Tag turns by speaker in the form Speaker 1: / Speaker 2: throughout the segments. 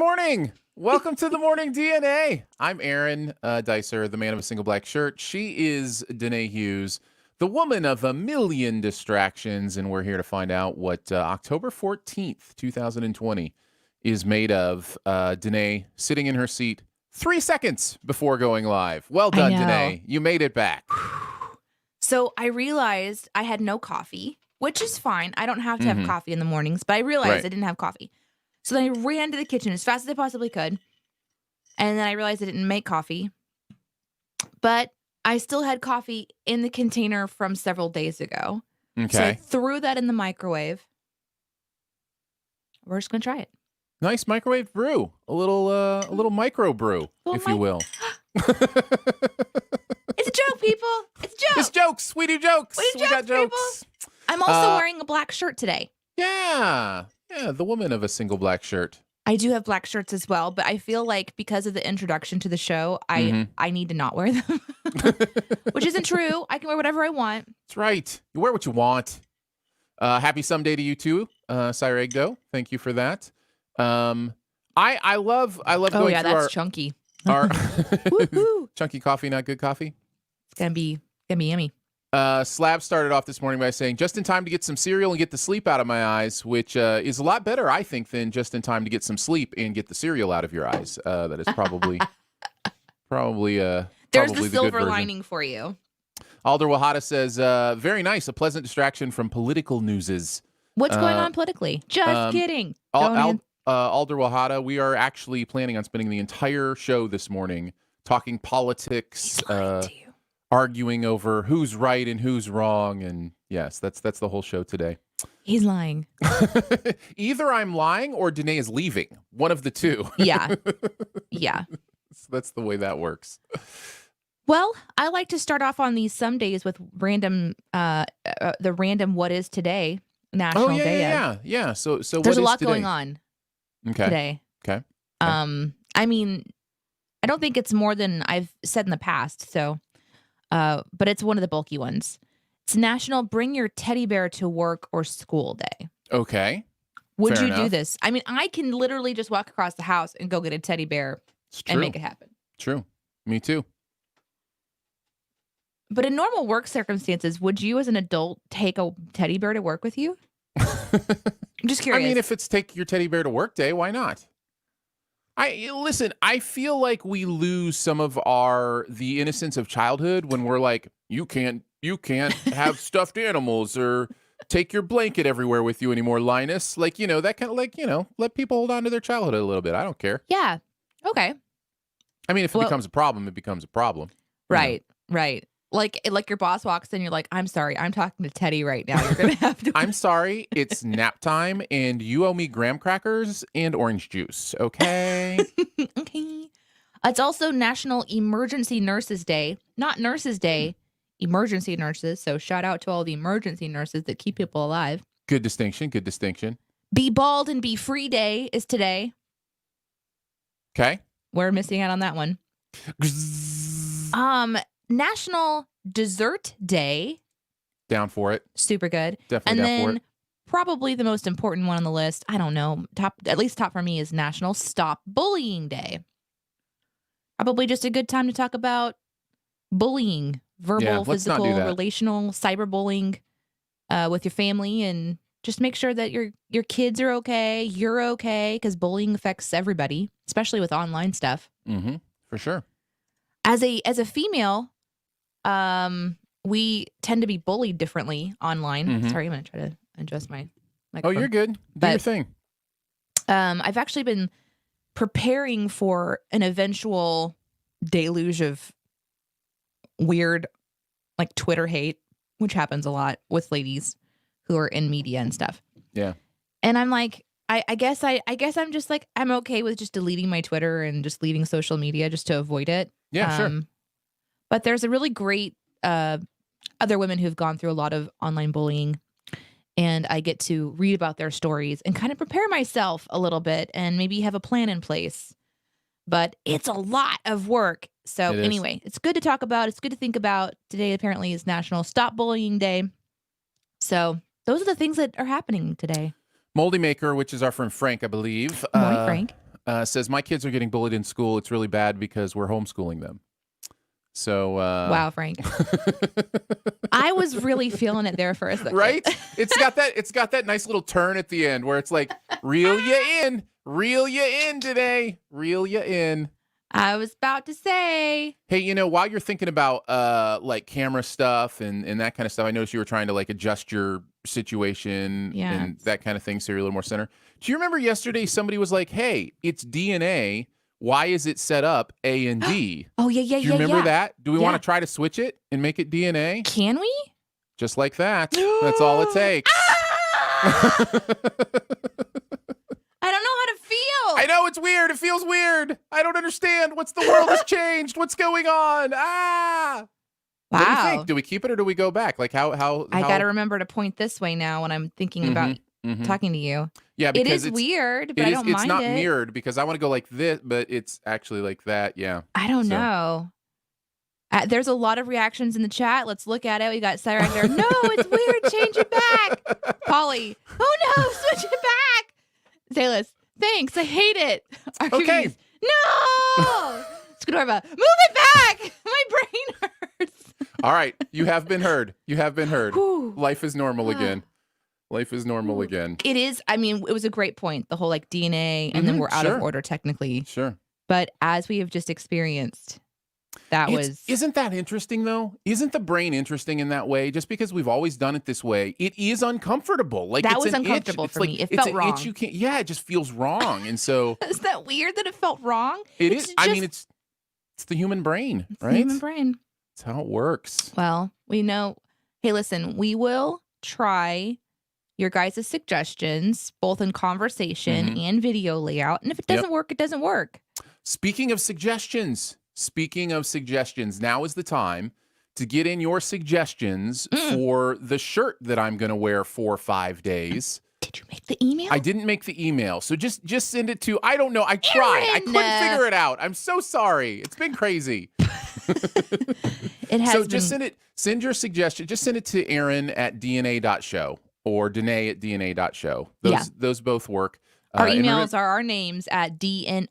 Speaker 1: morning. Welcome to the Morning DNA. I'm Aaron Dicer, the man of a single black shirt. She is Danae Hughes, the woman of a million distractions, and we're here to find out what October 14th, 2020 is made of. Danae sitting in her seat 3 seconds before going live. Well done, Danae. You made it back.
Speaker 2: So I realized I had no coffee, which is fine. I don't have to have coffee in the mornings, but I realized I didn't have coffee. So then I ran to the kitchen as fast as I possibly could. And then I realized I didn't make coffee. But I still had coffee in the container from several days ago.
Speaker 1: Okay.
Speaker 2: So I threw that in the microwave. We're just going to try it.
Speaker 1: Nice microwave brew. A little micro brew, if you will.
Speaker 2: It's a joke, people. It's a joke.
Speaker 1: It's jokes. We do jokes.
Speaker 2: We got jokes. People. I'm also wearing a black shirt today.
Speaker 1: Yeah, the woman of a single black shirt.
Speaker 2: I do have black shirts as well, but I feel like because of the introduction to the show, I need to not wear them, which isn't true. I can wear whatever I want.
Speaker 1: That's right. You wear what you want. Happy someday to you too, Sire Egdo. Thank you for that. I love going through
Speaker 2: that's chunky.
Speaker 1: Our chunky coffee, not good coffee.
Speaker 2: It's gonna be yummy.
Speaker 1: Slab started off this morning by saying, just in time to get some cereal and get the sleep out of my eyes, which is a lot better, I think, than just in time to get some sleep and get the cereal out of your eyes. That is probably
Speaker 2: There's the silver lining for you.
Speaker 1: Alder Wahada says, very nice, a pleasant distraction from political newses.
Speaker 2: What's going on politically? Just kidding.
Speaker 1: Alder Wahada, we are actually planning on spending the entire show this morning talking politics. Arguing over who's right and who's wrong, and yes, that's the whole show today.
Speaker 2: He's lying.
Speaker 1: Either I'm lying or Danae is leaving. One of the two.
Speaker 2: Yeah.
Speaker 1: So that's the way that works.
Speaker 2: Well, I like to start off on these some days with random, the random what is today national day.
Speaker 1: Yeah. So
Speaker 2: there's a lot going on today.
Speaker 1: Okay.
Speaker 2: I mean, I don't think it's more than I've said in the past. So. But it's one of the bulky ones. It's National Bring Your Teddy Bear to Work or School Day.
Speaker 1: Okay.
Speaker 2: Would you do this? I mean, I can literally just walk across the house and go get a teddy bear and make it happen.
Speaker 1: True. Me too.
Speaker 2: But in normal work circumstances, would you as an adult take a teddy bear to work with you? I'm just curious.
Speaker 1: I mean, if it's take your teddy bear to work day, why not? Listen, I feel like we lose some of the innocence of childhood when we're like, you can't have stuffed animals or take your blanket everywhere with you anymore, Linus. Like, that kind of let people hold on to their childhood a little bit. I don't care.
Speaker 2: Yeah. Okay.
Speaker 1: I mean, if it becomes a problem, it becomes a problem.
Speaker 2: Right. Right. Like your boss walks in, you're like, I'm sorry, I'm talking to Teddy right now. You're going to have to.
Speaker 1: I'm sorry, it's nap time and you owe me graham crackers and orange juice, okay?
Speaker 2: Okay. It's also National Emergency Nurses Day. Not Nurses Day, emergency nurses. So shout out to all the emergency nurses that keep people alive.
Speaker 1: Good distinction.
Speaker 2: Be Bald and Be Free Day is today.
Speaker 1: Okay.
Speaker 2: We're missing out on that one. National Dessert Day.
Speaker 1: Down for it.
Speaker 2: Super good.
Speaker 1: Definitely down for it.
Speaker 2: Probably the most important one on the list, I don't know, at least top for me, is National Stop Bullying Day. Probably just a good time to talk about bullying, verbal, physical, relational, cyberbullying with your family, and just make sure that your kids are okay, you're okay, because bullying affects everybody, especially with online stuff.
Speaker 1: Mm-hmm. For sure.
Speaker 2: As a female, we tend to be bullied differently online. Mm-hmm. Sorry, I'm going to try to adjust my microphone.
Speaker 1: Oh, you're good. Do your thing.
Speaker 2: I've actually been preparing for an eventual deluge of weird, like, Twitter hate, which happens a lot with ladies who are in media and stuff.
Speaker 1: Yeah.
Speaker 2: And I'm like, I guess I'm just like, I'm okay with just deleting my Twitter and just leaving social media just to avoid it.
Speaker 1: Yeah, sure.
Speaker 2: But there's a really great other women who've gone through a lot of online bullying, and I get to read about their stories and kind of prepare myself a little bit and maybe have a plan in place. But it's a lot of work. So anyway, it's good to talk about. It's good to think about. Today apparently is National Stop Bullying Day. So those are the things that are happening today.
Speaker 1: Moldy Maker, which is our friend Frank, I believe.
Speaker 2: Morning, Frank.
Speaker 1: says, my kids are getting bullied in school. It's really bad because we're homeschooling them. So
Speaker 2: wow, Frank. I was really feeling it there for a second.
Speaker 1: Right? It's got that nice little turn at the end where it's like, reel you in today. Reel you in.
Speaker 2: I was about to say.
Speaker 1: Hey, while you're thinking about like camera stuff and that kind of stuff, I noticed you were trying to like adjust your situation and that kind of thing so you're a little more center. Do you remember yesterday somebody was like, hey, it's DNA. Why is it set up A and D?
Speaker 2: Oh, yeah.
Speaker 1: Do you remember that? Do we want to try to switch it and make it DNA?
Speaker 2: Can we?
Speaker 1: Just like that. That's all it takes.
Speaker 2: I don't know how to feel.
Speaker 1: I know, it's weird. It feels weird. I don't understand. The world has changed? What's going on?
Speaker 2: Wow.
Speaker 1: What do you think? Do we keep it or do we go back? Like how
Speaker 2: I got to remember to point this way now when I'm thinking about talking to you.
Speaker 1: Yeah, because
Speaker 2: it is weird, but I don't mind it.
Speaker 1: It's not mirrored because I want to go like this, but it's actually like that. Yeah.
Speaker 2: I don't know. There's a lot of reactions in the chat. Let's look at it. We got Sarah there. No, it's weird. Change it back. Polly. Oh no, switch it back. Zayless. Thanks. I hate it.
Speaker 1: Okay.
Speaker 2: No. Skidorva. Move it back. My brain hurts.
Speaker 1: All right. You have been heard.
Speaker 2: Whew.
Speaker 1: Life is normal again. Life is normal again.
Speaker 2: It is. I mean, it was a great point. The whole like DNA and then we're out of order technically.
Speaker 1: Sure.
Speaker 2: But as we have just experienced,
Speaker 1: Isn't that interesting though? Isn't the brain interesting in that way? Just because we've always done it this way, it is uncomfortable. Like
Speaker 2: that was uncomfortable for me. It felt wrong.
Speaker 1: It just feels wrong. And so
Speaker 2: is that weird that it felt wrong?
Speaker 1: It is. I mean, it's the human brain, right?
Speaker 2: The human brain.
Speaker 1: It's how it works.
Speaker 2: Well, we know. Hey, listen, we will try your guys' suggestions, both in conversation and video layout. And if it doesn't work, it doesn't work.
Speaker 1: Speaking of suggestions, now is the time to get in your suggestions for the shirt that I'm going to wear for 5 days.
Speaker 2: Did you make the email?
Speaker 1: I didn't make the email. So just send it to, I don't know. I tried. I couldn't figure it out. I'm so sorry. It's been crazy.
Speaker 2: It has
Speaker 1: just send your suggestion. Just send it to Aaron@dna.show or Danae@dna.show. Those both work.
Speaker 2: Our emails are our names at dna.show.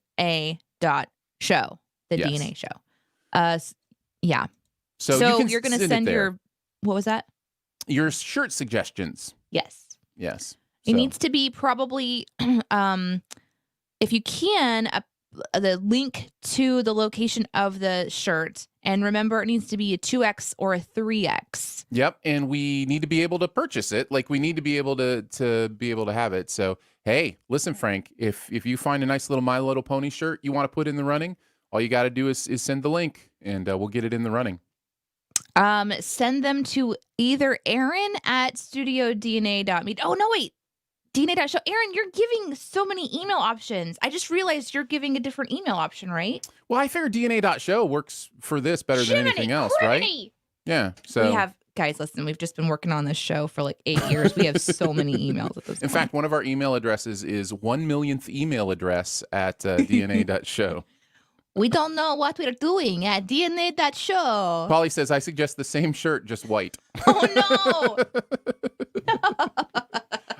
Speaker 2: The DNA show. Yeah.
Speaker 1: So
Speaker 2: you're going to send your, what was that?
Speaker 1: Your shirt suggestions.
Speaker 2: Yes.
Speaker 1: So.
Speaker 2: It needs to be probably, if you can, the link to the location of the shirt. And remember, it needs to be a 2X or a 3X.
Speaker 1: Yep. And we need to be able to purchase it. Like we need to be able to be able to have it. So, hey, listen, Frank, if you find a nice little My Little Pony shirt you want to put in the running, all you got to do is send the link and we'll get it in the running.
Speaker 2: Send them to either Aaron@studiodna.me. Oh, no, wait. DNA.show. Aaron, you're giving so many email options. I just realized you're giving a different email option, right?
Speaker 1: Well, I figured DNA.show works for this better than anything else, right? Yeah. So
Speaker 2: we have, guys, listen, we've just been working on this show for like 8 years. We have so many emails at this point.
Speaker 1: In fact, one of our email addresses is 1,000,000th email address at DNA.show.
Speaker 2: We don't know what we're doing at DNA.show.
Speaker 1: Polly says, I suggest the same shirt, just white.
Speaker 2: Oh, no.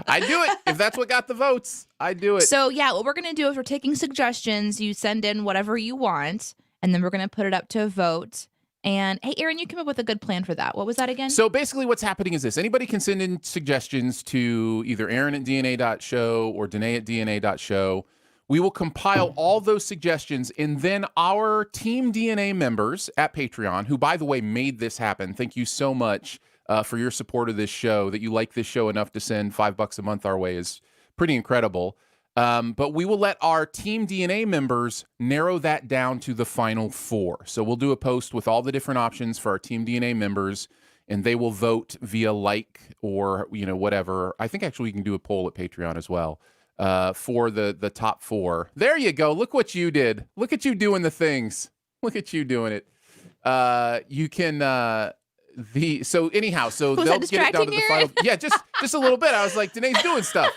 Speaker 1: I do it. If that's what got the votes, I do it.
Speaker 2: So, yeah, what we're going to do is we're taking suggestions. You send in whatever you want, and then we're going to put it up to a vote. And, hey, Aaron, you came up with a good plan for that. What was that again?
Speaker 1: So, basically, what's happening is this. Anybody can send in suggestions to either Aaron@dna.show or Danae@dna.show. We will compile all those suggestions, and then our Team DNA members at Patreon, who, by the way, made this happen. Thank you so much for your support of this show. That you like this show enough to send $5 a month our way is pretty incredible. But we will let our Team DNA members narrow that down to the final 4. So we'll do a post with all the different options for our Team DNA members, and they will vote via like or whatever. I think actually we can do a poll at Patreon as well. For the top 4. There you go. Look what you did. Look at you doing the things. Look at you doing it. You can so anyhow, so
Speaker 2: was
Speaker 1: they'll get it down to the final. Yeah, just a little bit. I was like, Danae's doing stuff.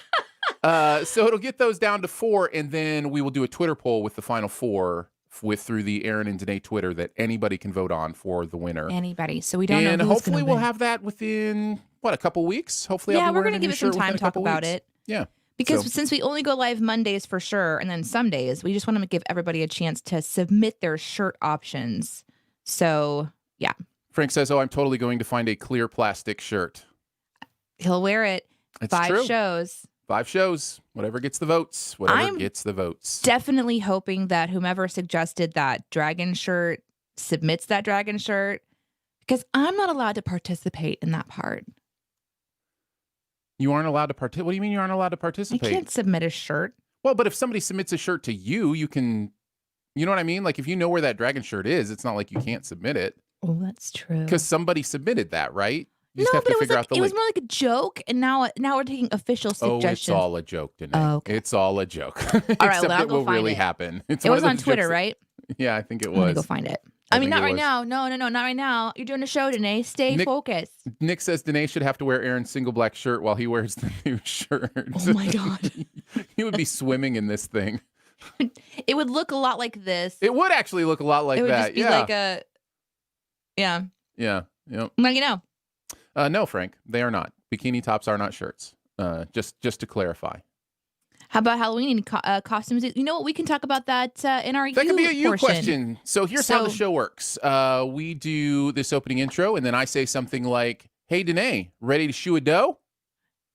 Speaker 1: So it'll get those down to 4, and then we will do a Twitter poll with the final 4 through the Aaron and Danae Twitter that anybody can vote on for the winner.
Speaker 2: Anybody. So we don't know.
Speaker 1: And hopefully we'll have that within a couple weeks. Hopefully,
Speaker 2: we're going to give it some time to talk about it.
Speaker 1: Yeah.
Speaker 2: Because
Speaker 1: So-
Speaker 2: since we only go live Mondays for sure, and then some days, we just want to give everybody a chance to submit their shirt options. So, yeah.
Speaker 1: Frank says, "Oh, I'm totally going to find a clear plastic shirt."
Speaker 2: He'll wear it.
Speaker 1: It's
Speaker 2: 5
Speaker 1: true.
Speaker 2: shows.
Speaker 1: 5 shows. Whatever gets the votes. Whatever gets the votes.
Speaker 2: Definitely hoping that whomever suggested that dragon shirt submits that dragon shirt, because I'm not allowed to participate in that part.
Speaker 1: You aren't allowed to participate. What do you mean you aren't allowed to
Speaker 2: I
Speaker 1: participate?
Speaker 2: can't submit a shirt.
Speaker 1: Well, but if somebody submits a shirt to you, you can, you know what I mean? Like if you know where that dragon shirt is, it's not like you can't submit it.
Speaker 2: Oh, that's true.
Speaker 1: Because somebody submitted that, right? You
Speaker 2: No,
Speaker 1: just have
Speaker 2: but
Speaker 1: to
Speaker 2: it was
Speaker 1: figure
Speaker 2: like
Speaker 1: out the
Speaker 2: it was
Speaker 1: link.
Speaker 2: more like a joke, and now we're taking official
Speaker 1: Oh,
Speaker 2: suggestions.
Speaker 1: it's all a joke, Danae.
Speaker 2: Oh, okay.
Speaker 1: It's all a joke.
Speaker 2: All right,
Speaker 1: Except
Speaker 2: well, I'll
Speaker 1: it
Speaker 2: go
Speaker 1: will
Speaker 2: find
Speaker 1: really
Speaker 2: it.
Speaker 1: happen. It's
Speaker 2: It
Speaker 1: one
Speaker 2: was
Speaker 1: of
Speaker 2: on
Speaker 1: those
Speaker 2: Twitter,
Speaker 1: jokes that-
Speaker 2: right?
Speaker 1: Yeah, I think it
Speaker 2: I'm gonna
Speaker 1: was.
Speaker 2: go find it.
Speaker 1: I
Speaker 2: I mean,
Speaker 1: think
Speaker 2: not
Speaker 1: it
Speaker 2: right
Speaker 1: was.
Speaker 2: now. No, not right now. You're doing a show, Danae. Stay
Speaker 1: Nick-
Speaker 2: focused.
Speaker 1: Nick says Danae should have to wear Aaron's single black shirt while he wears the new shirt.
Speaker 2: Oh my God.
Speaker 1: He would be swimming in this thing.
Speaker 2: It would look a lot like this.
Speaker 1: It would actually look a lot like
Speaker 2: it would
Speaker 1: that.
Speaker 2: just be
Speaker 1: yeah.
Speaker 2: like a, yeah.
Speaker 1: Yeah. Yep.
Speaker 2: Well, you know.
Speaker 1: No, Frank, they are not. Bikini tops are not shirts. Just to clarify.
Speaker 2: How about Halloween costumes? You know what? We can talk about that in our
Speaker 1: That
Speaker 2: you
Speaker 1: could be a you
Speaker 2: portion.
Speaker 1: question. So here's how the
Speaker 2: So-
Speaker 1: show works. We do this opening intro, and then I say something like, "Hey, Danae, ready to shoe a dough?"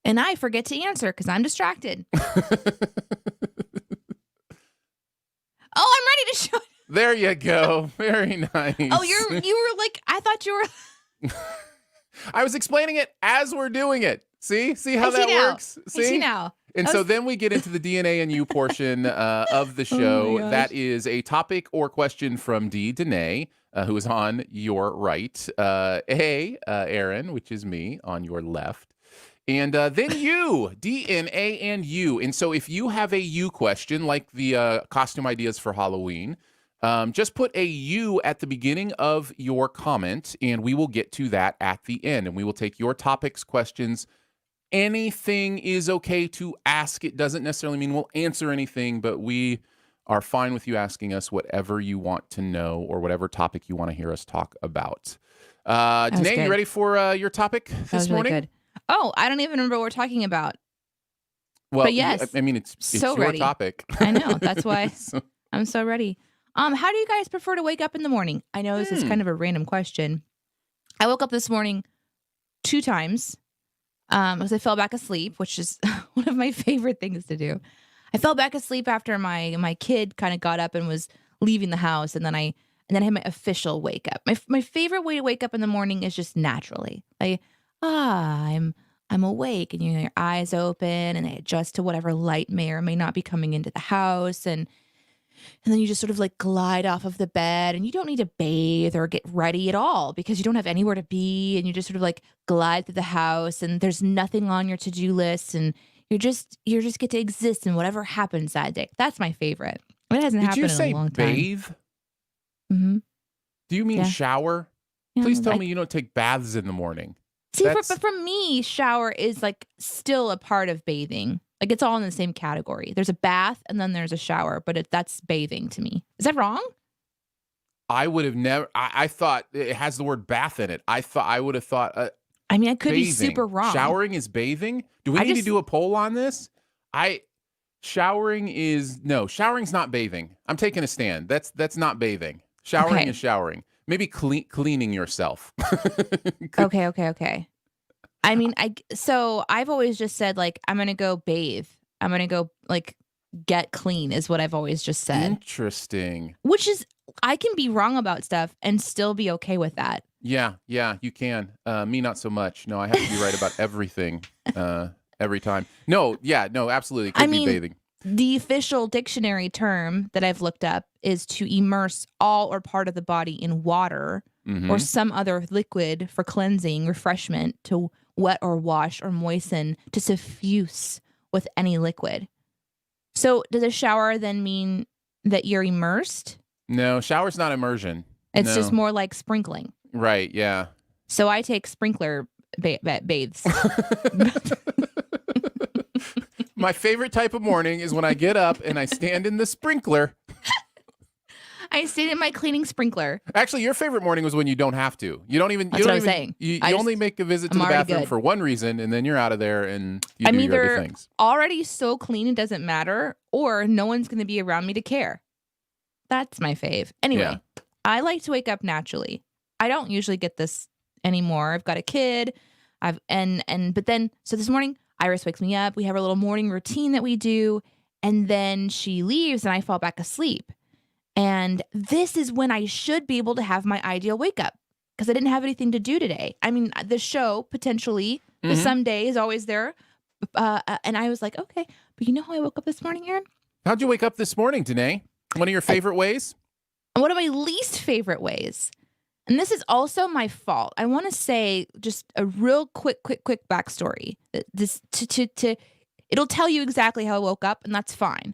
Speaker 2: And I forget to answer because I'm distracted. Oh, I'm ready to show.
Speaker 1: There you go. Very nice.
Speaker 2: Oh, you were like, I thought you were.
Speaker 1: I was explaining it as we're doing it. See how
Speaker 2: I see
Speaker 1: that
Speaker 2: now.
Speaker 1: works?
Speaker 2: I see now.
Speaker 1: And
Speaker 2: I
Speaker 1: so
Speaker 2: was-
Speaker 1: then we get into the DNA and you portion of the
Speaker 2: Oh
Speaker 1: show.
Speaker 2: my gosh.
Speaker 1: That is a topic or question from Danae, who is on your right. Aaron, which is me, on your left. And then you, DNA and you. And so if you have a you question, like the costume ideas for Halloween, just put a you at the beginning of your comment, and we will get to that at the end. And we will take your topics, questions. Anything is okay to ask. It doesn't necessarily mean we'll answer anything, but we are fine with you asking us whatever you want to know or whatever topic you want to hear us talk about. Danae,
Speaker 2: good.
Speaker 1: you ready for your topic
Speaker 2: That
Speaker 1: this
Speaker 2: was really
Speaker 1: morning?
Speaker 2: good. Oh, I don't even remember what we're talking about.
Speaker 1: Well,
Speaker 2: But yes,
Speaker 1: I mean, it's
Speaker 2: so
Speaker 1: your
Speaker 2: ready.
Speaker 1: topic.
Speaker 2: I know. That's why
Speaker 1: So-
Speaker 2: I'm so ready. How do you guys prefer to wake up in the morning? I know this is kind of a random question. I woke up this morning 2 times because I fell back asleep, which is one of my favorite things to do. I fell back asleep after my kid kind of got up and was leaving the house, and then I had my official wake up. My favorite way to wake up in the morning is just naturally. I'm awake, and your eyes open, and they adjust to whatever light may or may not be coming into the house, and then you just sort of like glide off of the bed, and you don't need to bathe or get ready at all because you don't have anywhere to be, and you just sort of like glide through the house, and there's nothing on your to-do list, and you just get to exist in whatever happens that day. That's my favorite. It hasn't
Speaker 1: Did
Speaker 2: happened
Speaker 1: you
Speaker 2: in
Speaker 1: say
Speaker 2: a long time.
Speaker 1: bathe?
Speaker 2: Mm-hmm.
Speaker 1: Do you mean
Speaker 2: Yeah.
Speaker 1: shower?
Speaker 2: Yeah,
Speaker 1: Please tell
Speaker 2: I-
Speaker 1: me you don't take baths in the morning.
Speaker 2: See,
Speaker 1: That's-
Speaker 2: but for me, shower is like still a part of bathing. Like it's all in the same category. There's a bath and then there's a shower, but that's bathing to me. Is that wrong?
Speaker 1: I would have never. I thought it has the word bath in it. I would have thought
Speaker 2: I mean, I could be
Speaker 1: bathing.
Speaker 2: super wrong.
Speaker 1: Showering is bathing. Do we
Speaker 2: I
Speaker 1: need to
Speaker 2: just-
Speaker 1: do a poll on this? Showering's not bathing. I'm taking a stand. That's not bathing. Showering
Speaker 2: Okay.
Speaker 1: is showering. Maybe cleaning yourself.
Speaker 2: Okay. I mean, so I've always just said like I'm gonna go bathe. I'm gonna go like get clean is what I've always just said.
Speaker 1: Interesting.
Speaker 2: Which is I can be wrong about stuff and still be okay with that.
Speaker 1: Yeah, you can. Me, not so much. No, I have to be right about everything every time. No, absolutely. It could
Speaker 2: I
Speaker 1: be
Speaker 2: mean,
Speaker 1: bathing.
Speaker 2: The official dictionary term that I've looked up is to immerse all or part of the body in water
Speaker 1: Mhm.
Speaker 2: or some other liquid for cleansing, refreshment, to wet or wash or moisten, to suffuse with any liquid. So does a shower then mean that you're immersed?
Speaker 1: No, shower's not immersion.
Speaker 2: It's just
Speaker 1: No.
Speaker 2: more like sprinkling.
Speaker 1: Right, yeah.
Speaker 2: So I take sprinkler bathes.
Speaker 1: My favorite type of morning is when I get up and I stand in the sprinkler.
Speaker 2: I stayed in my cleaning sprinkler.
Speaker 1: Actually, your favorite morning was when you don't have to. You don't even.
Speaker 2: That's what I was saying.
Speaker 1: You only make a visit to
Speaker 2: I'm
Speaker 1: the
Speaker 2: already
Speaker 1: bathroom
Speaker 2: good.
Speaker 1: for one reason, and then you're out of there and you
Speaker 2: I'm
Speaker 1: do your other
Speaker 2: either
Speaker 1: things.
Speaker 2: already so clean it doesn't matter, or no one's going to be around me to care. That's my fave. Anyway, I like to wake up naturally. I don't usually get this anymore. I've got a kid. But then this morning Iris wakes me up. We have our little morning routine that we do, and then she leaves and I fall back asleep. And this is when I should be able to have my ideal wake up because I didn't have anything to do today. I mean, the show potentially, the someday is always there. And I was like, okay, but you know how I woke up this morning, Aaron?
Speaker 1: How'd you wake up this morning, Danae? One of your favorite ways?
Speaker 2: One of my least favorite ways. And this is also my fault. I want to say just a real quick backstory. It'll tell you exactly how I woke up, and that's fine.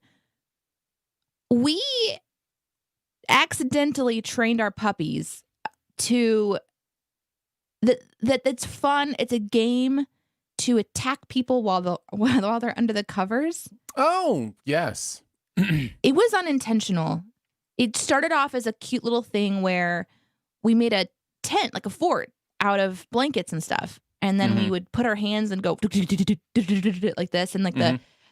Speaker 2: We accidentally trained our puppies to that it's fun. It's a game to attack people while they're under the covers.
Speaker 1: Oh, yes.
Speaker 2: It was unintentional. It started off as a cute little thing where we made a tent, like a fort, out of blankets and stuff. And then we would put our hands and go like this. And like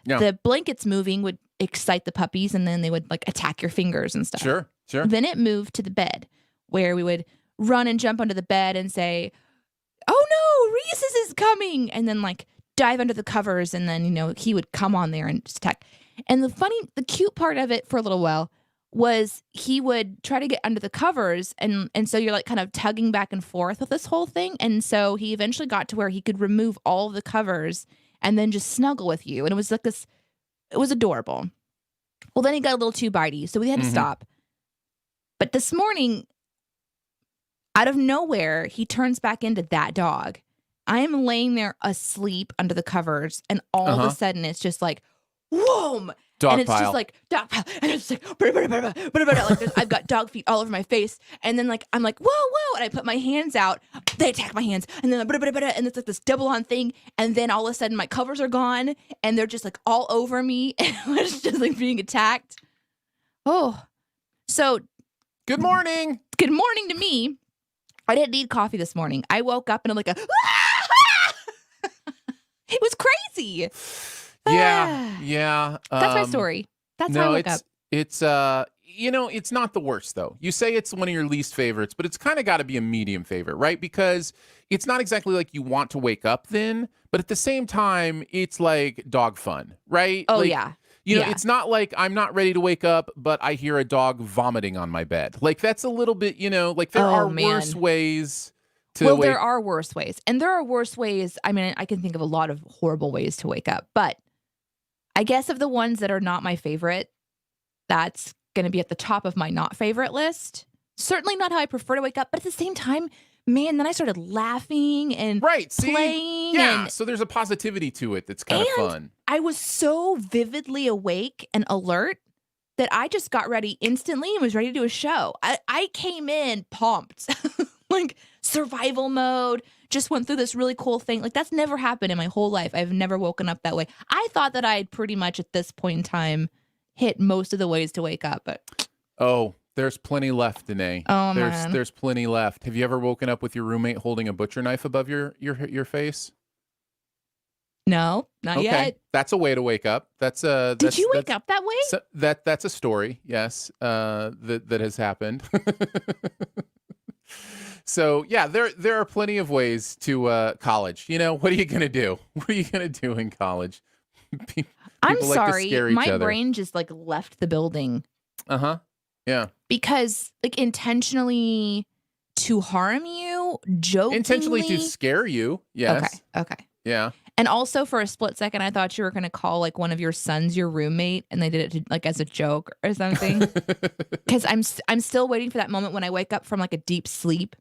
Speaker 2: the blankets moving would excite the puppies. And then they would like attack your fingers and stuff.
Speaker 1: Sure.
Speaker 2: Then it moved to the bed where we would run and jump under the bed and say, oh no, Reese's is coming. And then like dive under the covers. And then, he would come on there and just attack. And the cute part of it for a little while was he would try to get under the covers. And so you're like kind of tugging back and forth with this whole thing. And so he eventually got to where he could remove all of the covers and then just snuggle with you. And it was like this, it was adorable. Well, then he got a little too bitey. So we had to stop. But this morning, out of nowhere, he turns back into that dog. I am laying there asleep under the covers. And all of a sudden it's just like, whoom.
Speaker 1: Dog
Speaker 2: and it's
Speaker 1: pile.
Speaker 2: just like dog pile, and it's like like I've got dog feet all over my face, and then like I'm like whoa, and I put my hands out, they attack my hands, and then and it's like this double on thing, and then all of a sudden my covers are gone, and they're just like all over me, and I was just like being attacked. Oh, so
Speaker 1: good morning.
Speaker 2: Good morning to me. I didn't need coffee this morning. I woke up and I'm like it was crazy.
Speaker 1: Yeah.
Speaker 2: That's my story. That's how I woke up.
Speaker 1: It's it's not the worst though. You say it's one of your least favorites, but it's kind of got to be a medium favorite, right? Because it's not exactly like you want to wake up then, but at the same time, it's like dog fun, right?
Speaker 2: Oh,
Speaker 1: like,
Speaker 2: yeah.
Speaker 1: It's not like I'm not ready to wake up, but I hear a dog vomiting on my bed. Like that's a little bit, like there are worse ways to wake.
Speaker 2: There are worse ways. And there are worse ways. I mean, I can think of a lot of horrible ways to wake up, but I guess of the ones that are not my favorite, that's going to be at the top of my not favorite list. Certainly not how I prefer to wake up, but at the same time, man, then I started laughing and playing.
Speaker 1: Yeah, so there's a positivity to it that's kind of fun.
Speaker 2: I was so vividly awake and alert that I just got ready instantly and was ready to do a show. I came in pumped, like survival mode. Just went through this really cool thing. Like that's never happened in my whole life. I've never woken up that way. I thought that I'd pretty much at this point in time hit most of the ways to wake up, but
Speaker 1: there's plenty left, Danae.
Speaker 2: Oh,
Speaker 1: there's plenty left. Have you ever woken up with your roommate holding a butcher knife above your face?
Speaker 2: No, not yet.
Speaker 1: That's a way to wake up.
Speaker 2: Did you wake up that way?
Speaker 1: So that's a story, yes, that has happened. So yeah, there are plenty of ways to college. What are you gonna do? What are you gonna do in college?
Speaker 2: I'm sorry, my brain just like left the building.
Speaker 1: Yeah.
Speaker 2: Because like intentionally to harm you, jokingly.
Speaker 1: Intentionally to scare you. Yes.
Speaker 2: Okay.
Speaker 1: Yeah.
Speaker 2: And also for a split second, I thought you were going to call like one of your sons your roommate and they did it like as a joke or something. Because I'm still waiting for that moment when I wake up from like a deep sleep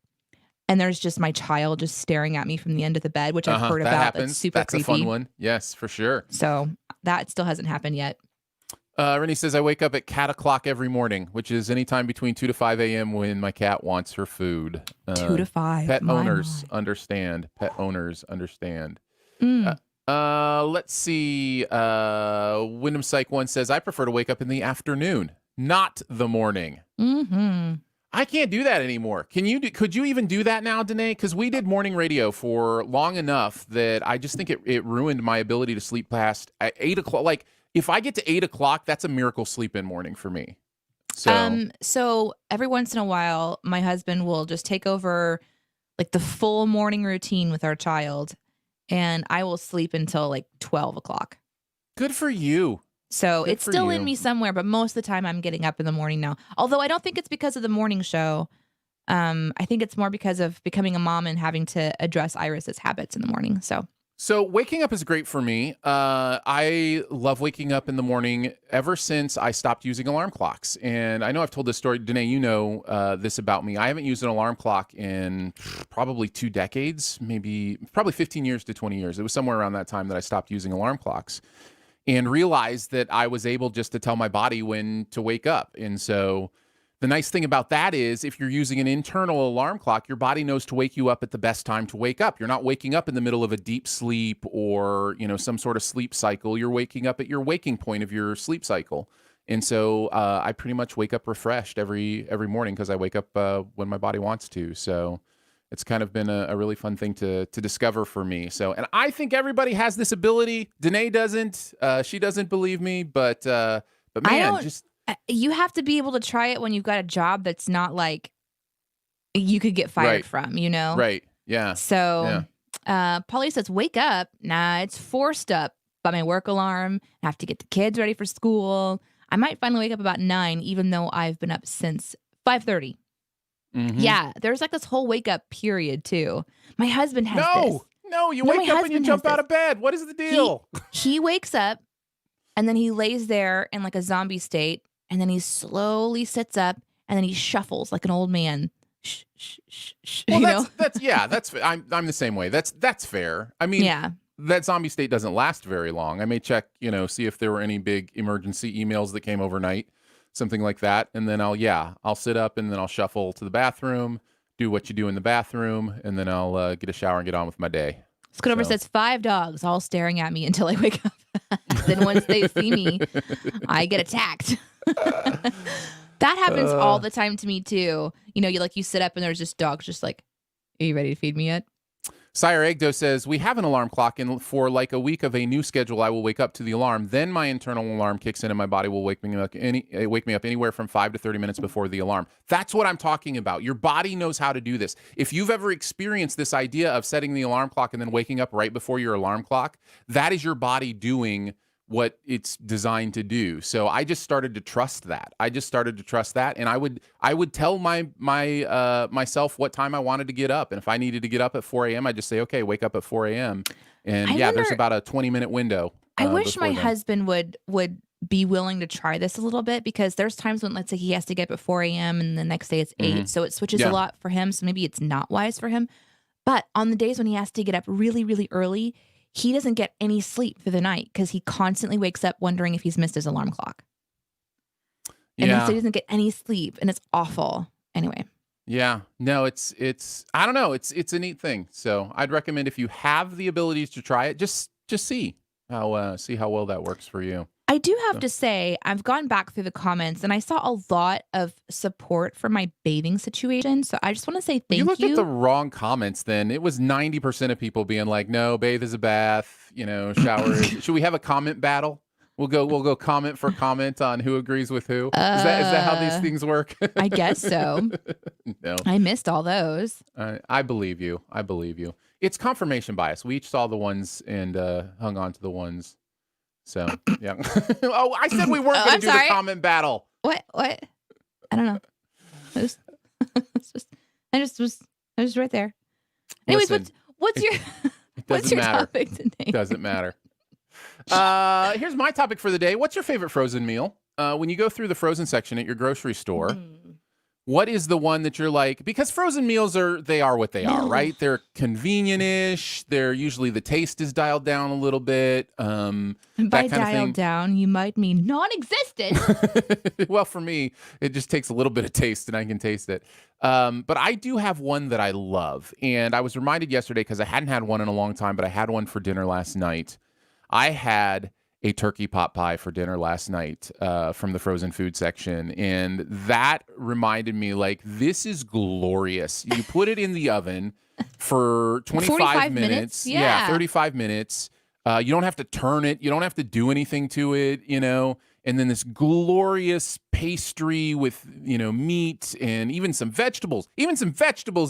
Speaker 2: and there's just my child just staring at me from the end of the bed, which I've heard about.
Speaker 1: Happens.
Speaker 2: That's super creepy.
Speaker 1: That's a fun one. Yes, for sure.
Speaker 2: So that still hasn't happened yet.
Speaker 1: Rennie says, I wake up at cat o'clock every morning, which is anytime between 2 to 5 a.m. when my cat wants her food.
Speaker 2: 2 to 5.
Speaker 1: Pet owners understand. Pet owners understand. Let's see. Wyndham Psych 1 says, I prefer to wake up in the afternoon. not the morning.
Speaker 2: Mm-hmm.
Speaker 1: I can't do that anymore. Could you even do that now, Danae? Because we did morning radio for long enough that I just think it ruined my ability to sleep past at 8 o'clock. Like, if I get to 8 o'clock, that's a miracle sleep in morning for me.
Speaker 2: So every once in a while, my husband will just take over like the full morning routine with our child, and I will sleep until like 12 o'clock.
Speaker 1: Good for you.
Speaker 2: So
Speaker 1: Good
Speaker 2: it's
Speaker 1: for
Speaker 2: still
Speaker 1: you.
Speaker 2: in me somewhere, but most of the time I'm getting up in the morning now. Although I don't think it's because of the morning show. I think it's more because of becoming a mom and having to address Iris's habits in the morning.
Speaker 1: So waking up is great for me. I love waking up in the morning ever since I stopped using alarm clocks. And I know I've told this story. Danae, you know this about me. I haven't used an alarm clock in probably 2 decades, probably 15 years to 20 years. It was somewhere around that time that I stopped using alarm clocks and realized that I was able just to tell my body when to wake up. And so the nice thing about that is if you're using an internal alarm clock, your body knows to wake you up at the best time to wake up. You're not waking up in the middle of a deep sleep or, some sort of sleep cycle. You're waking up at your waking point of your sleep cycle. And so I pretty much wake up refreshed every morning because I wake up when my body wants to. So it's kind of been a really fun thing to discover for me. So, and I think everybody has this ability. Danae doesn't. She doesn't believe me, but man,
Speaker 2: you have to be able to try it when you've got a job that's not like you could get fired from,
Speaker 1: Right. Yeah.
Speaker 2: So, Polly says, wake up. Nah, it's forced up by my work alarm. I have to get the kids ready for school. I might finally wake up about 9, even though I've been up since 5:30.
Speaker 1: Mm-hmm.
Speaker 2: Yeah, there's like this whole wake up period too. My husband has this.
Speaker 1: No, you wake up and you jump out of bed. What is the deal?
Speaker 2: He wakes up and then he lays there in like a zombie state, and then he slowly sits up and then he shuffles like an old man. Shh, shh, shh, shh.
Speaker 1: Well, that's I'm the same way. That's fair. I mean, that zombie state doesn't last very long. I may check, see if there were any big emergency emails that came overnight. Something like that. And then I'll sit up and then I'll shuffle to the bathroom, do what you do in the bathroom, and then I'll get a shower and get on with my day.
Speaker 2: Scootover says 5 dogs all staring at me until I wake up. Then once they see me, I get attacked. That happens all the time to me too. You sit up and there's just dogs just like, are you ready to feed me yet?
Speaker 1: Sire Egdo says, we have an alarm clock, and for like a week of a new schedule, I will wake up to the alarm. Then my internal alarm kicks in, and my body will wake me up anywhere from 5 to 30 minutes before the alarm. That's what I'm talking about. Your body knows how to do this. If you've ever experienced this idea of setting the alarm clock and then waking up right before your alarm clock, that is your body doing what it's designed to do. So I just started to trust that. And I would tell myself what time I wanted to get up. And if I needed to get up at 4 a.m., I'd just say, okay, wake up at 4 a.m. And there's about a 20-minute window.
Speaker 2: I wish my husband would be willing to try this a little bit, because there's times when, let's say, he has to get up at 4 a.m. and the next day it's 8. So it switches a lot for him. So maybe it's not wise for him. But on the days when he has to get up really, really early, he doesn't get any sleep through the night because he constantly wakes up wondering if he's missed his alarm clock. And so he doesn't get any sleep, and it's awful. Anyway.
Speaker 1: Yeah. No, it's I don't know. It's a neat thing. So I'd recommend, if you have the abilities to try it, just see how well that works for you.
Speaker 2: I do have to say, I've gone back through the comments and I saw a lot of support for my bathing situation. So I just want to say thank you.
Speaker 1: You looked at the wrong comments then. It was 90% of people being like, no, bathe is a bath, shower is. Should we have a comment battle? We'll go comment for comment on who agrees with who. Is that how these things work?
Speaker 2: I guess so.
Speaker 1: No.
Speaker 2: I missed all those.
Speaker 1: I believe you. It's confirmation bias. We each saw the ones and hung on to the ones. So, yeah. Oh, I said we weren't going to do the comment battle.
Speaker 2: What? I don't know. I was right there. Anyways,
Speaker 1: Listen,
Speaker 2: what's your topic today?
Speaker 1: Doesn't matter. Here's my topic for the day. What's your favorite frozen meal? When you go through the frozen section at your grocery store, what is the one that you're like, because frozen meals are what they are, right? They're convenient-ish. They're usually, the taste is dialed down a little bit.
Speaker 2: And by dialed down, you might mean non-existent.
Speaker 1: Well, for me, it just takes a little bit of taste and I can taste it. But I do have one that I love. And I was reminded yesterday, because I hadn't had one in a long time, but I had one for dinner last night. I had a turkey pot pie for dinner last night from the frozen food section. And that reminded me, like, this is glorious. You put it in the oven for 25 minutes.
Speaker 2: Yeah.
Speaker 1: 35 minutes. You don't have to turn it. You don't have to do anything to it, and then this glorious pastry with, meat and even some vegetables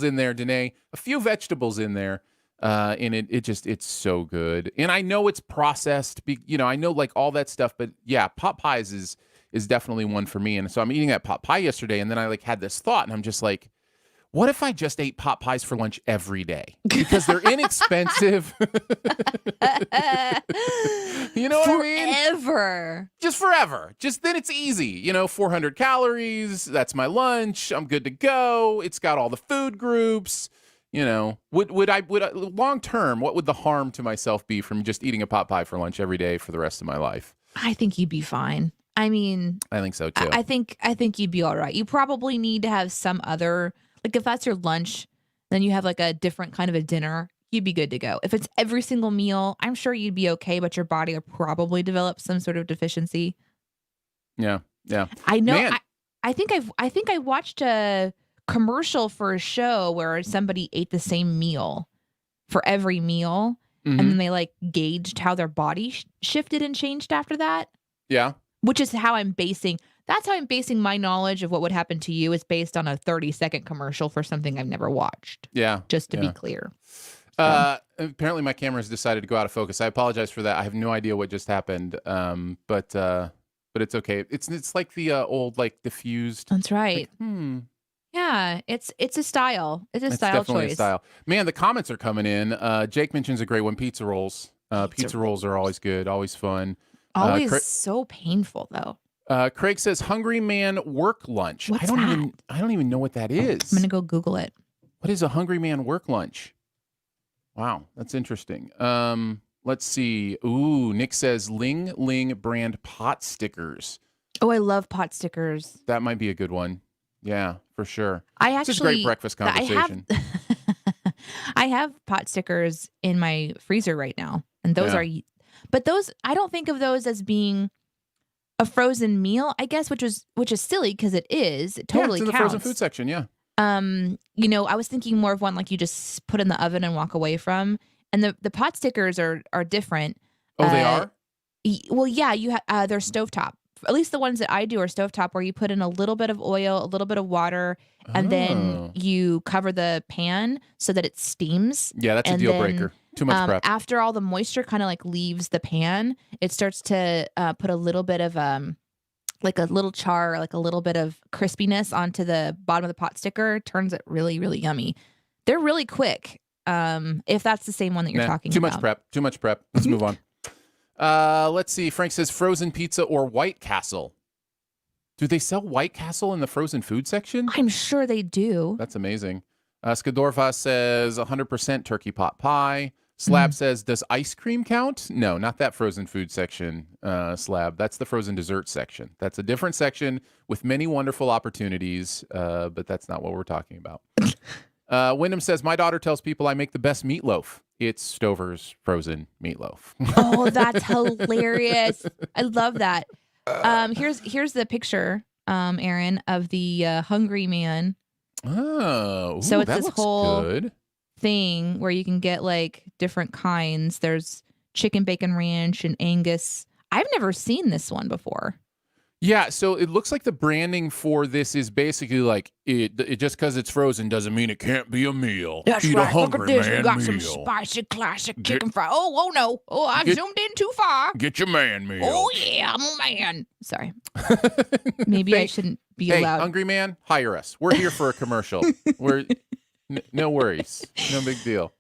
Speaker 1: in there, Danae, a few vegetables in there. And it's so good. And I know it's processed, I know like all that stuff, but yeah, pot pies is definitely one for me. And so I'm eating that pot pie yesterday, and then I like had this thought, and I'm just like, what if I just ate pot pies for lunch every day? Because they're inexpensive. You know what I mean?
Speaker 2: Forever.
Speaker 1: Just forever. Just then it's easy. 400 calories. That's my lunch. I'm good to go. It's got all the food groups. Would I long term, what would the harm to myself be from just eating a pot pie for lunch every day for the rest of my life?
Speaker 2: I think you'd be fine. I mean,
Speaker 1: I think so too.
Speaker 2: I think you'd be all right. You probably need to have some other, like if that's your lunch, then you have like a different kind of a dinner. You'd be good to go. If it's every single meal, I'm sure you'd be okay, but your body will probably develop some sort of deficiency.
Speaker 1: Yeah.
Speaker 2: I know.
Speaker 1: Man.
Speaker 2: I think I watched a commercial for a show where somebody ate the same meal for every meal, and then they like gauged how their body shifted and changed after that.
Speaker 1: Yeah.
Speaker 2: Which is how that's how I'm basing my knowledge of what would happen to you, is based on a 30-second commercial for something I've never watched.
Speaker 1: Yeah.
Speaker 2: Just to be clear.
Speaker 1: Apparently my camera's decided to go out of focus. I apologize for that. I have no idea what just happened. But it's okay. It's like the old, like, diffused.
Speaker 2: That's right.
Speaker 1: Like,
Speaker 2: Yeah, it's a style. It's a style
Speaker 1: definitely
Speaker 2: choice.
Speaker 1: a style. Man, the comments are coming in. Jake mentions a great one, pizza rolls. Pizza rolls are always good, always fun.
Speaker 2: Always so painful though.
Speaker 1: Craig says Hungry Man work lunch.
Speaker 2: What's
Speaker 1: I don't even know what that is.
Speaker 2: I'm gonna go Google it.
Speaker 1: What is a Hungry Man work lunch? Wow, that's interesting. Let's see. Ooh, Nick says Ling Ling brand pot stickers.
Speaker 2: Oh, I love pot stickers.
Speaker 1: That might be a good one. Yeah, for sure.
Speaker 2: It's
Speaker 1: just a great breakfast conversation.
Speaker 2: I have pot stickers in my freezer right now, and those but those, I don't think of those as being a frozen meal, I guess, which is silly because it is. It totally
Speaker 1: it's in
Speaker 2: counts.
Speaker 1: the frozen food section. Yeah.
Speaker 2: I was thinking more of one like you just put in the oven and walk away from. And the pot stickers are different.
Speaker 1: Oh, they are?
Speaker 2: Well, yeah, they're stovetop. At least the ones that I do are stovetop, where you put in a little bit of oil, a little bit of water, and then you cover the pan so that it steams.
Speaker 1: Yeah, that's a deal breaker. Too much prep.
Speaker 2: After all the moisture kind of like leaves the pan, it starts to put a little bit of like a little char, like a little bit of crispiness onto the bottom of the pot sticker. Turns it really, really yummy. They're really quick. If that's the same one that you're talking about.
Speaker 1: Too much prep. Let's move on. Let's see. Frank says frozen pizza or White Castle. Do they sell White Castle in the frozen food section?
Speaker 2: I'm sure they do.
Speaker 1: That's amazing. Skadorfa says 100% turkey pot pie. Slab says, does ice cream count? No, not that frozen food section, Slab. That's the frozen dessert section. That's a different section with many wonderful opportunities, but that's not what we're talking about. Wyndham says, my daughter tells people I make the best meatloaf. It's Stover's frozen meatloaf.
Speaker 2: Oh, that's hilarious. I love that. Here's the picture, Aaron, of the Hungry Man.
Speaker 1: Oh,
Speaker 2: so it's
Speaker 1: that
Speaker 2: this
Speaker 1: looks
Speaker 2: whole
Speaker 1: good.
Speaker 2: Thing where you can get like different kinds. There's chicken bacon ranch and Angus. I've never seen this one before.
Speaker 1: Yeah, so it looks like the branding for this is basically like it just because it's frozen doesn't mean it can't be a meal.
Speaker 2: That's
Speaker 1: Eat
Speaker 2: right.
Speaker 1: a Hungry
Speaker 2: Look at this.
Speaker 1: Man
Speaker 2: We got
Speaker 1: meal.
Speaker 2: some spicy classic chicken fry. Oh no. Oh, I've zoomed in too far.
Speaker 1: Get your man meal.
Speaker 2: Oh yeah, I'm a man. Sorry. Maybe I shouldn't be allowed.
Speaker 1: Hungry Man, hire us. We're here for a commercial. We're no worries. No big deal.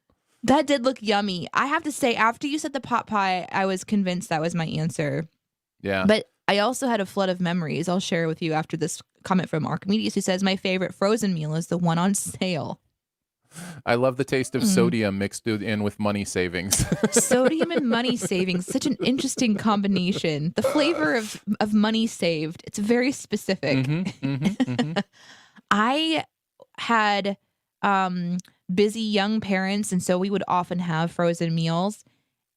Speaker 2: That did look yummy. I have to say, after you said the pot pie, I was convinced that was my answer.
Speaker 1: Yeah.
Speaker 2: But I also had a flood of memories I'll share with you after this comment from Archimedes, who says, my favorite frozen meal is the one on sale.
Speaker 1: I love the taste of sodium mixed in with money savings.
Speaker 2: Sodium and money savings, such an interesting combination. The flavor of money saved, it's very specific. I had busy young parents, and so we would often have frozen meals.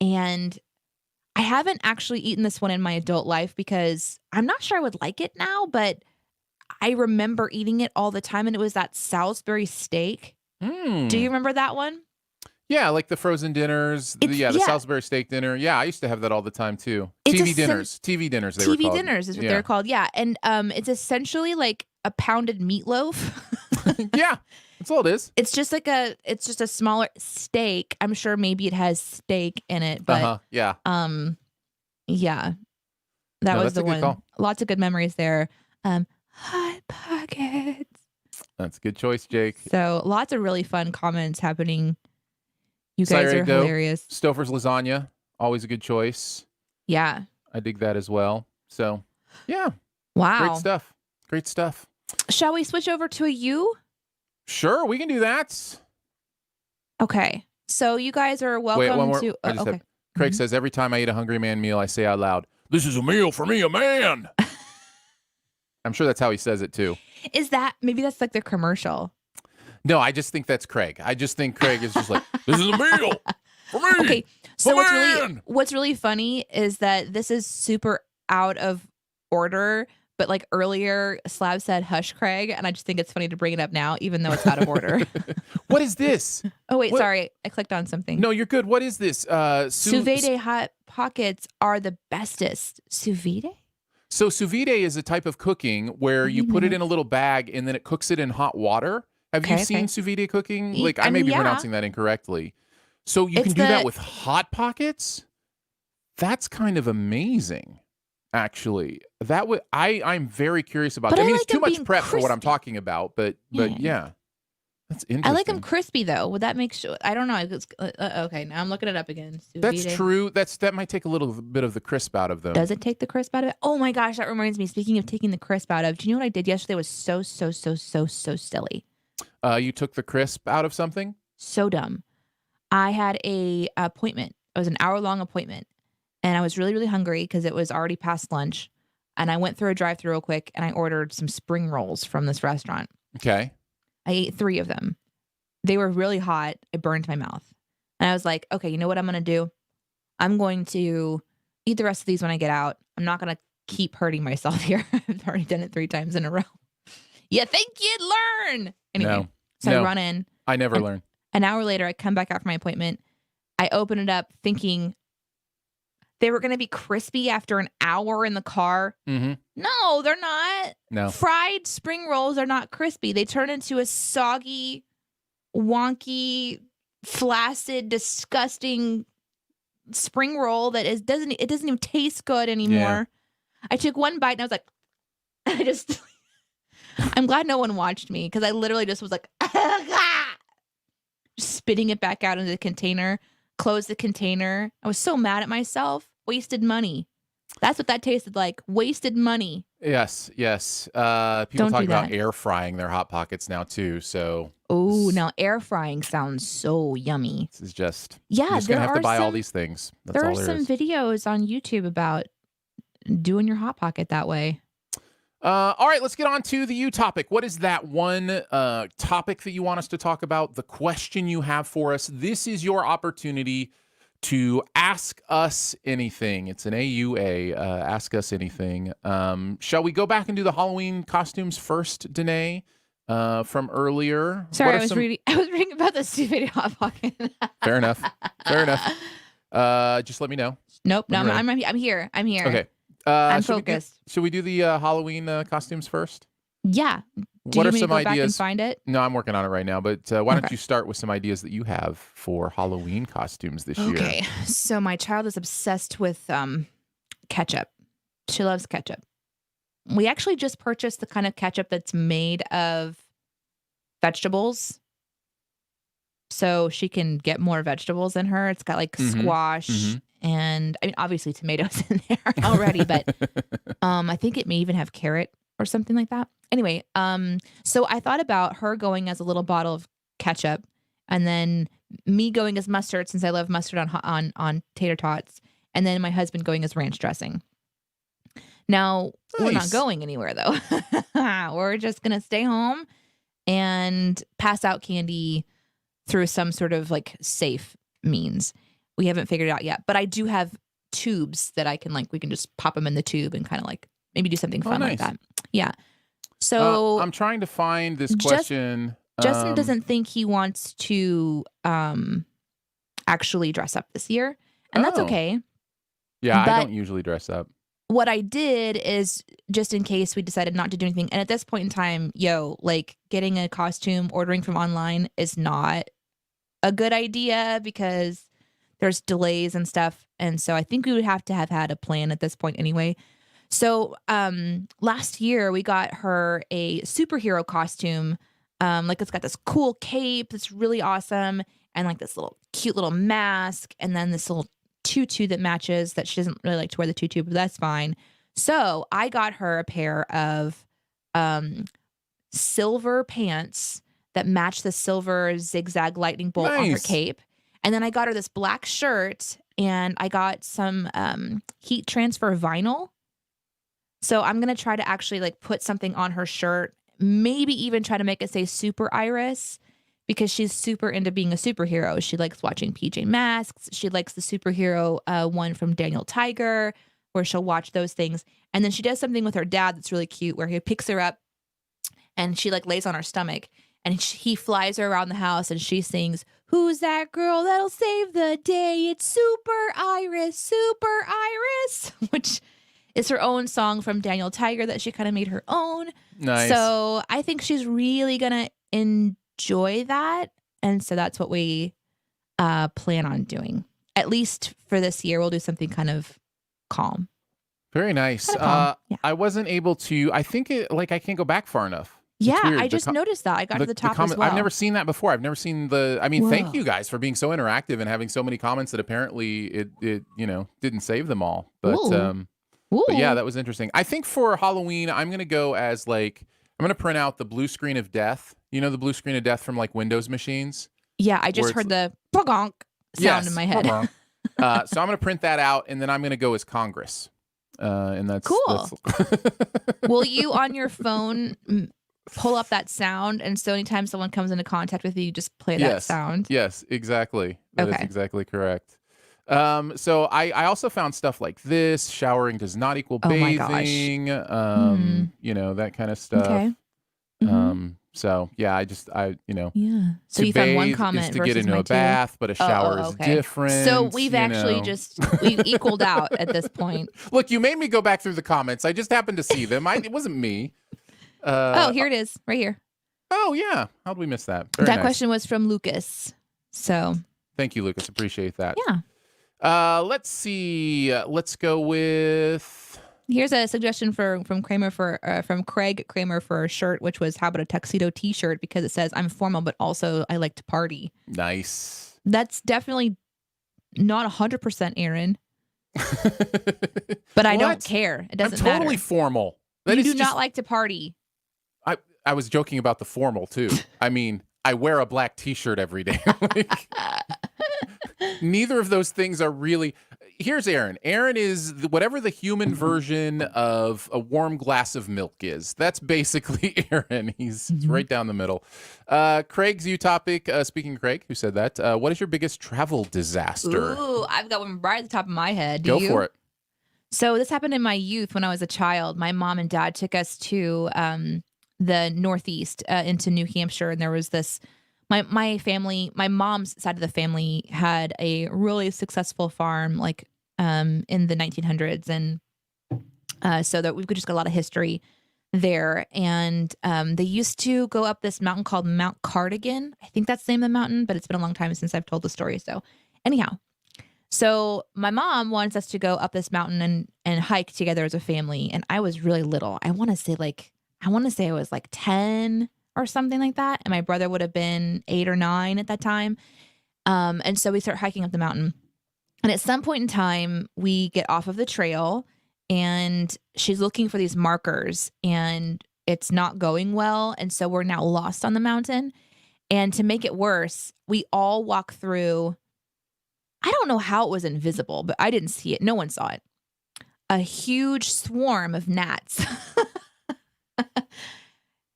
Speaker 2: And I haven't actually eaten this one in my adult life because I'm not sure I would like it now, but I remember eating it all the time, and it was that Salisbury steak. Do you remember that one?
Speaker 1: Yeah, like the frozen dinners. The Salisbury steak dinner. Yeah, I used to have that all the time too. TV dinners. TV dinners, they were called.
Speaker 2: TV dinners is what they're called, yeah. And it's essentially like a pounded meatloaf.
Speaker 1: Yeah, that's all it is.
Speaker 2: It's just a smaller steak. I'm sure maybe it has steak in it, but
Speaker 1: yeah.
Speaker 2: Yeah. That was the one.
Speaker 1: Call.
Speaker 2: Lots of good memories there. Hot Pockets.
Speaker 1: That's a good choice, Jake.
Speaker 2: So lots of really fun comments happening. You guys are hilarious.
Speaker 1: Stouffer's lasagna, always a good choice.
Speaker 2: Yeah.
Speaker 1: I dig that as well. So, yeah.
Speaker 2: Wow.
Speaker 1: Great stuff. Great stuff.
Speaker 2: Shall we switch over to a you?
Speaker 1: Sure, we can do that.
Speaker 2: Okay. So you guys are welcome
Speaker 1: Wait, one more.
Speaker 2: to... okay.
Speaker 1: Craig says, every time I eat a Hungry Man meal, I say out loud, "This is a meal for me, a man." I'm sure that's how he says it, too.
Speaker 2: Maybe that's like their commercial.
Speaker 1: No, I just think that's Craig. I just think Craig is just like, "This is a meal for me."
Speaker 2: Okay, so
Speaker 1: man.
Speaker 2: what's really funny is that this is super out of order, but like earlier, Slab said "Hush, Craig," and I just think it's funny to bring it up now, even though it's out of order.
Speaker 1: What is this?
Speaker 2: Oh wait, sorry, I clicked on something.
Speaker 1: No, you're good. What is this?
Speaker 2: Sous vide hot pockets are the bestest. Sous vide?
Speaker 1: So sous vide is a type of cooking where you put it in a little bag and then it cooks it in hot water. Have you seen sous vide cooking? Like, I may be pronouncing that incorrectly. So you can do that with Hot Pockets? That's kind of amazing, actually. That would I'm very curious about that. I mean, it's too much prep for what I'm talking about, but yeah. That's interesting.
Speaker 2: I like them crispy, though. Would that make sure? I don't know. Okay, now I'm looking it up again.
Speaker 1: That's true. That might take a little bit of the crisp out of them.
Speaker 2: Does it take the crisp out of it? Oh my gosh, that reminds me. Speaking of taking the crisp out of, do you know what I did yesterday? It was so silly.
Speaker 1: You took the crisp out of something?
Speaker 2: So dumb. I had a appointment. It was an hour-long appointment, and I was really, really hungry because it was already past lunch. And I went through a drive-thru real quick, and I ordered some spring rolls from this restaurant.
Speaker 1: Okay.
Speaker 2: I ate 3 of them. They were really hot. It burned my mouth. And I was like, okay, you know what I'm going to do? I'm going to eat the rest of these when I get out. I'm not going to keep hurting myself here. I've already done it 3 times in a row. You think you'd learn. Anyway, I run in.
Speaker 1: I never learn.
Speaker 2: An hour later, I come back after my appointment. I open it up thinking they were going to be crispy after an hour in the car.
Speaker 1: Mm-hmm.
Speaker 2: No, they're not.
Speaker 1: No.
Speaker 2: Fried spring rolls are not crispy. They turn into a soggy, wonky, flaccid, disgusting spring roll that doesn't even taste good anymore. Yeah. I took one bite and I was like, I'm glad no one watched me because I literally just was like, spitting it back out into the container, closed the container. I was so mad at myself. Wasted money. That's what that tasted like. Wasted money.
Speaker 1: Yes. People talk about air frying their Hot Pockets now too. So.
Speaker 2: Oh, now air frying sounds so yummy.
Speaker 1: This is just.
Speaker 2: Yeah,
Speaker 1: you're just gonna have to buy all these things. That's
Speaker 2: there
Speaker 1: all
Speaker 2: are some videos on YouTube about doing your Hot Pocket that way.
Speaker 1: All right, let's get on to the you topic. What is that one topic that you want us to talk about? The question you have for us. This is your opportunity to ask us anything. It's an AUA. Ask us anything. Shall we go back and do the Halloween costumes first, Danae, from earlier?
Speaker 2: Sorry, I was reading about the stupid Hot Pocket.
Speaker 1: Fair enough. Just let me know.
Speaker 2: Nope. No, I'm here.
Speaker 1: Okay.
Speaker 2: I'm focused.
Speaker 1: Should we do the Halloween costumes first?
Speaker 2: Yeah.
Speaker 1: What are some ideas?
Speaker 2: Back and find it?
Speaker 1: No, I'm working on it right now. But why don't you start with some ideas that you have for Halloween costumes this year?
Speaker 2: Okay. So my child is obsessed with ketchup. She loves ketchup. We actually just purchased the kind of ketchup that's made of vegetables. So she can get more vegetables in her. It's got like squash and I mean, obviously tomatoes in there already, but I think it may even have carrot or something like that. Anyway, so I thought about her going as a little bottle of ketchup and then me going as mustard since I love mustard on tater tots and then my husband going as ranch dressing. Now, We're not going anywhere though. We're just going to stay home and pass out candy through some sort of like safe means. We haven't figured it out yet, but I do have tubes that I can we can just pop them in the tube and kind of maybe do something fun like
Speaker 1: nice.
Speaker 2: that. Yeah. So
Speaker 1: I'm trying to find this question.
Speaker 2: Justin doesn't think he wants to actually dress up this year, and that's okay.
Speaker 1: Yeah,
Speaker 2: But
Speaker 1: I don't usually dress up.
Speaker 2: what I did is, just in case we decided not to do anything, and at this point in time, getting a costume, ordering from online is not a good idea because there's delays and stuff. And so I think we would have to have had a plan at this point anyway. So last year we got her a superhero costume. It's got this cool cape that's really awesome, and this little cute little mask, and then this little tutu that matches. That she doesn't really like to wear the tutu, but that's fine. So I got her a pair of silver pants that match the silver zigzag lightning bolt on her cape. And then I got her this black shirt, and I got some heat transfer vinyl. So I'm going to try to actually put something on her shirt, maybe even try to make it say Super Iris, because she's super into being a superhero. She likes watching PJ Masks. She likes the superhero one from Daniel Tiger, where she'll watch those things. And then she does something with her dad that's really cute, where he picks her up and she lays on her stomach, and he flies her around the house, and she sings, "Who's that girl that'll save the day? It's Super Iris, which is her own song from Daniel Tiger that she kind of made her own.
Speaker 1: Nice.
Speaker 2: So I think she's really going to enjoy that. And so that's what we plan on doing. At least for this year, we'll do something kind of calm.
Speaker 1: Very nice.
Speaker 2: Yeah.
Speaker 1: I wasn't able to, I think I can't go back far enough.
Speaker 2: Yeah, I just noticed that. I got to the top as well.
Speaker 1: I've never seen that before. I've never seen thank you guys for being so interactive and having so many comments that apparently it didn't save them all. But but yeah, that was interesting. I think for Halloween, I'm going to go as I'm going to print out the blue screen of death. You know, the blue screen of death from Windows machines?
Speaker 2: Yeah, I just heard the pogonk sound in my head.
Speaker 1: So I'm going to print that out, and then I'm going to go as Congress. And that's
Speaker 2: cool. Will you on your phone pull up that sound, and so anytime someone comes into contact with you, just play that sound?
Speaker 1: Yes, exactly. That is exactly correct. So I also found stuff like this: showering does not equal bathing. That kind of stuff.
Speaker 2: Okay.
Speaker 1: So yeah,
Speaker 2: yeah. So you found one comment
Speaker 1: is to
Speaker 2: versus
Speaker 1: get into
Speaker 2: my
Speaker 1: a bath, but a shower is different.
Speaker 2: So we've actually we've equaled out at this point.
Speaker 1: Look, you made me go back through the comments. I just happened to see them. It wasn't me.
Speaker 2: Here it is, right here.
Speaker 1: Oh yeah, how'd we miss that? Very nice.
Speaker 2: Question was from Lucas. So
Speaker 1: thank you, Lucas. Appreciate that.
Speaker 2: Yeah.
Speaker 1: Let's see. Let's go with.
Speaker 2: Here's a suggestion from Craig Kramer for a shirt, which was, how about a tuxedo T-shirt, because it says I'm formal, but also I like to party.
Speaker 1: Nice.
Speaker 2: That's definitely not 100% Aaron, but I don't care. It doesn't matter.
Speaker 1: I'm totally formal.
Speaker 2: You do not like to party.
Speaker 1: I was joking about the formal too. I mean, I wear a black T-shirt every day. Neither of those things are really. Here's Aaron. Aaron is whatever the human version of a warm glass of milk is. That's basically Aaron. He's right down the middle. Craig's you topic. Speaking of Craig, who said that? What is your biggest travel disaster?
Speaker 2: Ooh, I've got one right at the top of my head.
Speaker 1: Go for it.
Speaker 2: So this happened in my youth when I was a child. My mom and dad took us to the Northeast into New Hampshire, and there was this. My family, my mom's side of the family had a really successful farm, in the 1900s, and so that we've just got a lot of history there. And they used to go up this mountain called Mount Cardigan. I think that's the name of the mountain, but it's been a long time since I've told the story. So anyhow, my mom wants us to go up this mountain and hike together as a family. And I was really little. I want to say I was 10 or something like that. And my brother would have been 8 or 9 at that time. And so we start hiking up the mountain. And at some point in time, we get off of the trail, and she's looking for these markers, and it's not going well. And so we're now lost on the mountain. And to make it worse, we all walk through, I don't know how it was invisible, but I didn't see it. No one saw it. A huge swarm of gnats.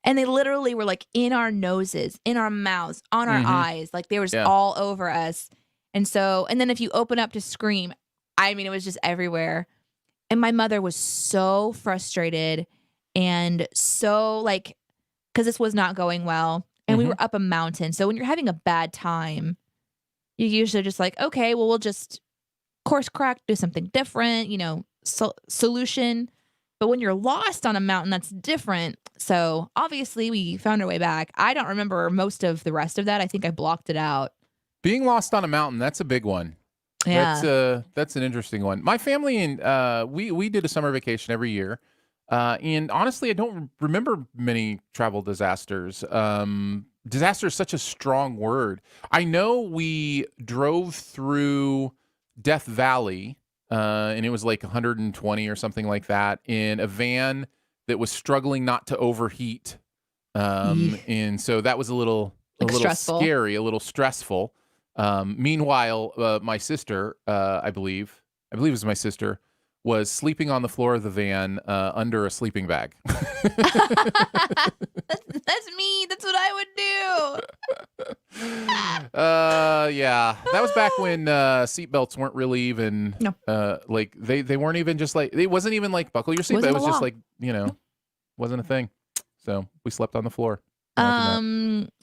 Speaker 2: And they literally were in our noses, in our mouths, on our eyes. They were just all over us. And then if you open up to scream, I mean, it was just everywhere. And my mother was so frustrated and so like, because this was not going well. And we were up a mountain. So when you're having a bad time, you usually just like, okay, well, we'll just course correct, do something different, solution. But when you're lost on a mountain, that's different. So obviously we found our way back. I don't remember most of the rest of that. I think I blocked it out.
Speaker 1: Being lost on a mountain, that's a big one.
Speaker 2: Yeah.
Speaker 1: That's an interesting one. My family and we did a summer vacation every year. And honestly, I don't remember many travel disasters. Disaster is such a strong word. I know we drove through Death Valley, and it was like 120 or something like that in a van that was struggling not to overheat. And so that was a little
Speaker 2: stressful.
Speaker 1: scary, a little stressful. Meanwhile, my sister, I believe it was my sister, was sleeping on the floor of the van under a sleeping bag.
Speaker 2: That's me. That's what I would do.
Speaker 1: Yeah, that was back when seatbelts weren't really even like they weren't even just like, it wasn't even like buckle your seatbelt. It was just like, wasn't a thing. So we slept on the floor.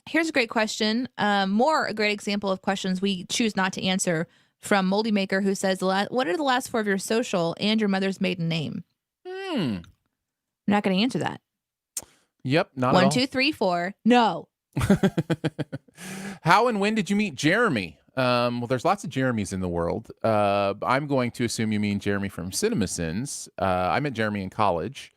Speaker 2: Here's a great question. A great example of questions we choose not to answer from Moldy Maker, who says, what are the last 4 of your social and your mother's maiden name? I'm not going to answer that.
Speaker 1: Yep. Not at all.
Speaker 2: 1, 2, 3, 4. No.
Speaker 1: How and when did you meet Jeremy? Well, there's lots of Jeremys in the world. I'm going to assume you mean Jeremy from CinemaSins. I met Jeremy in college.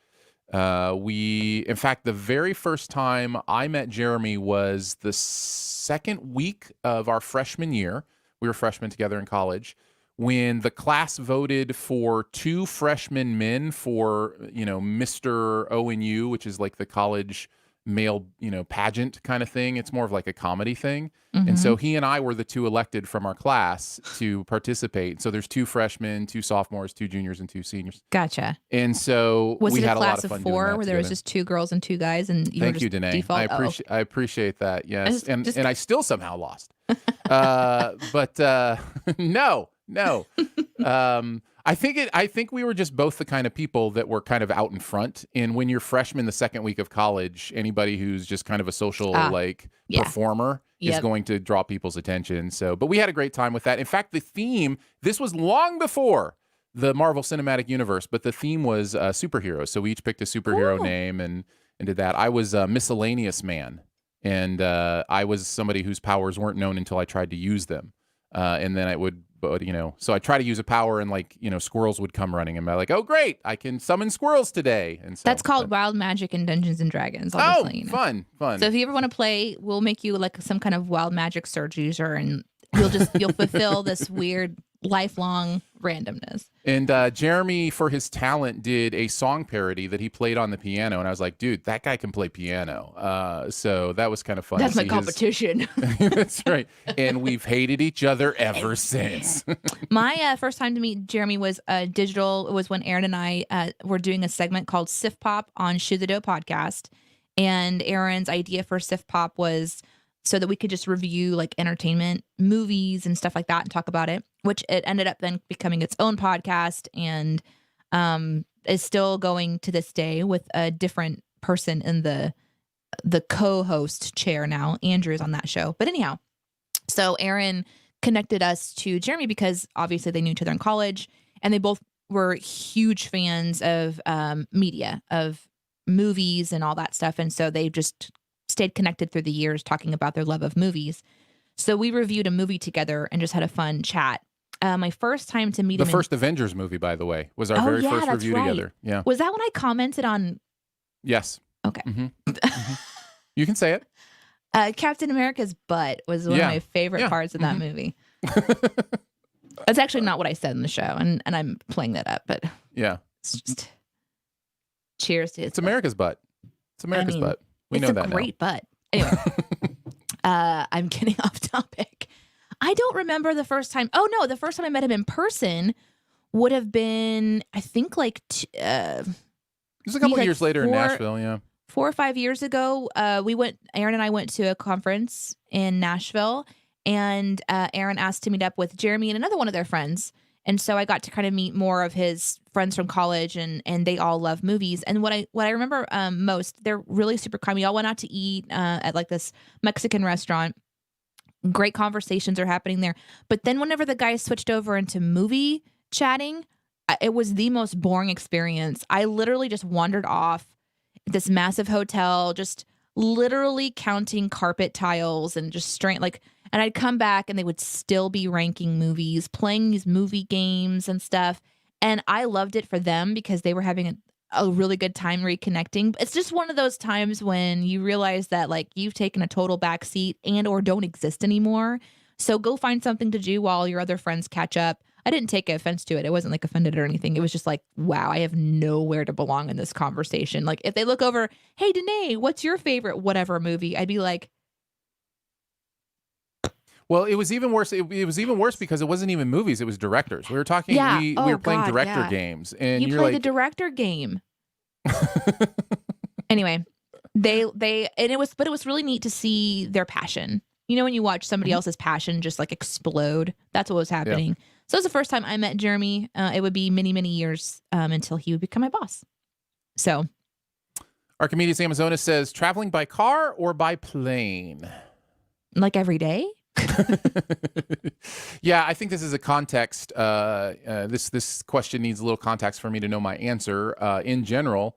Speaker 1: In fact, the very first time I met Jeremy was the second week of our freshman year. We were freshmen together in college when the class voted for 2 freshman men for, Mr. ONU, which is like the college male, pageant kind of thing. It's more of like a comedy thing. And so he and I were the 2 elected from our class to participate. So there's 2 freshmen, 2 sophomores, 2 juniors, and 2 seniors.
Speaker 2: Gotcha.
Speaker 1: And so we had a lot of fun doing that.
Speaker 2: Was it a class of 4 where
Speaker 1: together.
Speaker 2: there was just 2 girls and 2 guys, and you
Speaker 1: Thank
Speaker 2: were
Speaker 1: you,
Speaker 2: just
Speaker 1: Danae.
Speaker 2: default?
Speaker 1: I appreciate that. Yes, and I still somehow lost. But no. I think we were just both the kind of people that were kind of out in front. And when you're freshman, the second week of college, anybody who's just kind of a social performer is going to draw people's attention. So, but we had a great time with that. In fact, the theme, this was long before the Marvel Cinematic Universe, but the theme was superheroes. So we each picked a superhero name and did that. I was a miscellaneous man, and I was somebody whose powers weren't known until I tried to use them. And then I would, so I try to use a power and squirrels would come running and I'm like, oh, great, I can summon squirrels today. And so
Speaker 2: that's called Wild Magic in Dungeons and Dragons. Obviously,
Speaker 1: fun.
Speaker 2: So if you ever want to play, we'll make you like some kind of wild magic surge user, and you'll fulfill this weird lifelong randomness.
Speaker 1: And Jeremy, for his talent, did a song parody that he played on the piano, and I was like, dude, that guy can play piano. So that was kind of fun.
Speaker 2: That's my competition.
Speaker 1: That's right. And we've hated each other ever since.
Speaker 2: My first time to meet Jeremy was digital. It was when Aaron and I were doing a segment called Sif Pop on Shoe the Dough podcast. And Aaron's idea for Sif Pop was so that we could just review like entertainment movies and stuff like that and talk about it, which it ended up then becoming its own podcast and is still going to this day with a different person in the co-host chair now. Andrew is on that show. But anyhow, so Aaron connected us to Jeremy because obviously they knew each other in college, and they both were huge fans of media, of movies and all that stuff. And so they just stayed connected through the years talking about their love of movies. So we reviewed a movie together and just had a fun chat. My first time to meet him.
Speaker 1: The first Avengers movie, by the way, was our very first review together. Yeah.
Speaker 2: Was that when I commented on?
Speaker 1: Yes.
Speaker 2: Okay.
Speaker 1: You can say it.
Speaker 2: Captain America's butt was one of my favorite parts of that movie. That's actually not what I said in the show, and I'm playing that up, but it's just cheers to his
Speaker 1: It's America's butt. It's America's butt. We know that now.
Speaker 2: It's a great butt. Anyway, I'm getting off topic. I don't remember the first time. Oh, no, the first time I met him in person would have been, I think, like... it
Speaker 1: was a couple of years later in Nashville,
Speaker 2: 4 or 5 years ago, Aaron and I went to a conference in Nashville, and Aaron asked to meet up with Jeremy and another one of their friends. And so I got to kind of meet more of his friends from college, and they all love movies. And what I remember most, they're really super kind. We all went out to eat at like this Mexican restaurant. Great conversations are happening there. But then whenever the guys switched over into movie chatting, it was the most boring experience. I literally just wandered off this massive hotel, just literally counting carpet tiles and just straight like, and I'd come back and they would still be ranking movies, playing these movie games and stuff. And I loved it for them because they were having a really good time reconnecting. It's just one of those times when you realize that like you've taken a total backseat and or don't exist anymore. So go find something to do while your other friends catch up. I didn't take offense to it. I wasn't like offended or anything. It was just like, wow, I have nowhere to belong in this conversation. Like if they look over, hey, Danae, what's your favorite whatever movie? I'd be like,
Speaker 1: well, it was even worse. It was even worse because it wasn't even movies. It was directors. We were talking.
Speaker 2: Yeah.
Speaker 1: We
Speaker 2: Oh,
Speaker 1: were playing
Speaker 2: God,
Speaker 1: director
Speaker 2: yeah.
Speaker 1: games, and
Speaker 2: you
Speaker 1: you're
Speaker 2: play
Speaker 1: like,
Speaker 2: the director game. Anyway, they and it was really neat to see their passion. You know, when you watch somebody else's passion just like explode, that's what was happening. So it was the first time I met Jeremy. It would be many, many years until he would become my boss. So
Speaker 1: Archimedes Amazonas says, traveling by car or by plane?
Speaker 2: like every day.
Speaker 1: Yeah, I think this is a context. This question needs a little context for me to know my answer. In general,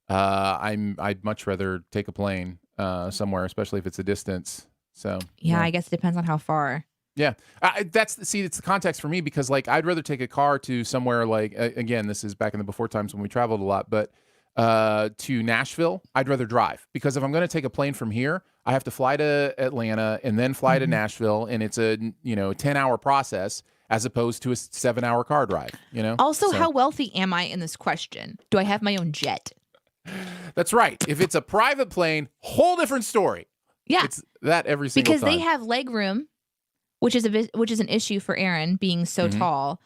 Speaker 1: I'd much rather take a plane somewhere, especially if it's a distance. So
Speaker 2: Yeah, I guess it depends on how far.
Speaker 1: yeah, it's the context for me because like I'd rather take a car to somewhere like again, this is back in the before times when we traveled a lot, but to Nashville, I'd rather drive because if I'm going to take a plane from here, I have to fly to Atlanta and then fly to Nashville, and it's a 10-hour process as opposed to a 7-hour car drive.
Speaker 2: Also, how wealthy am I in this question? Do I have my own jet?
Speaker 1: That's right. If it's a private plane, whole different story.
Speaker 2: Yeah,
Speaker 1: it's that every single
Speaker 2: because
Speaker 1: time.
Speaker 2: they have leg room, which is an issue for Aaron being so tall.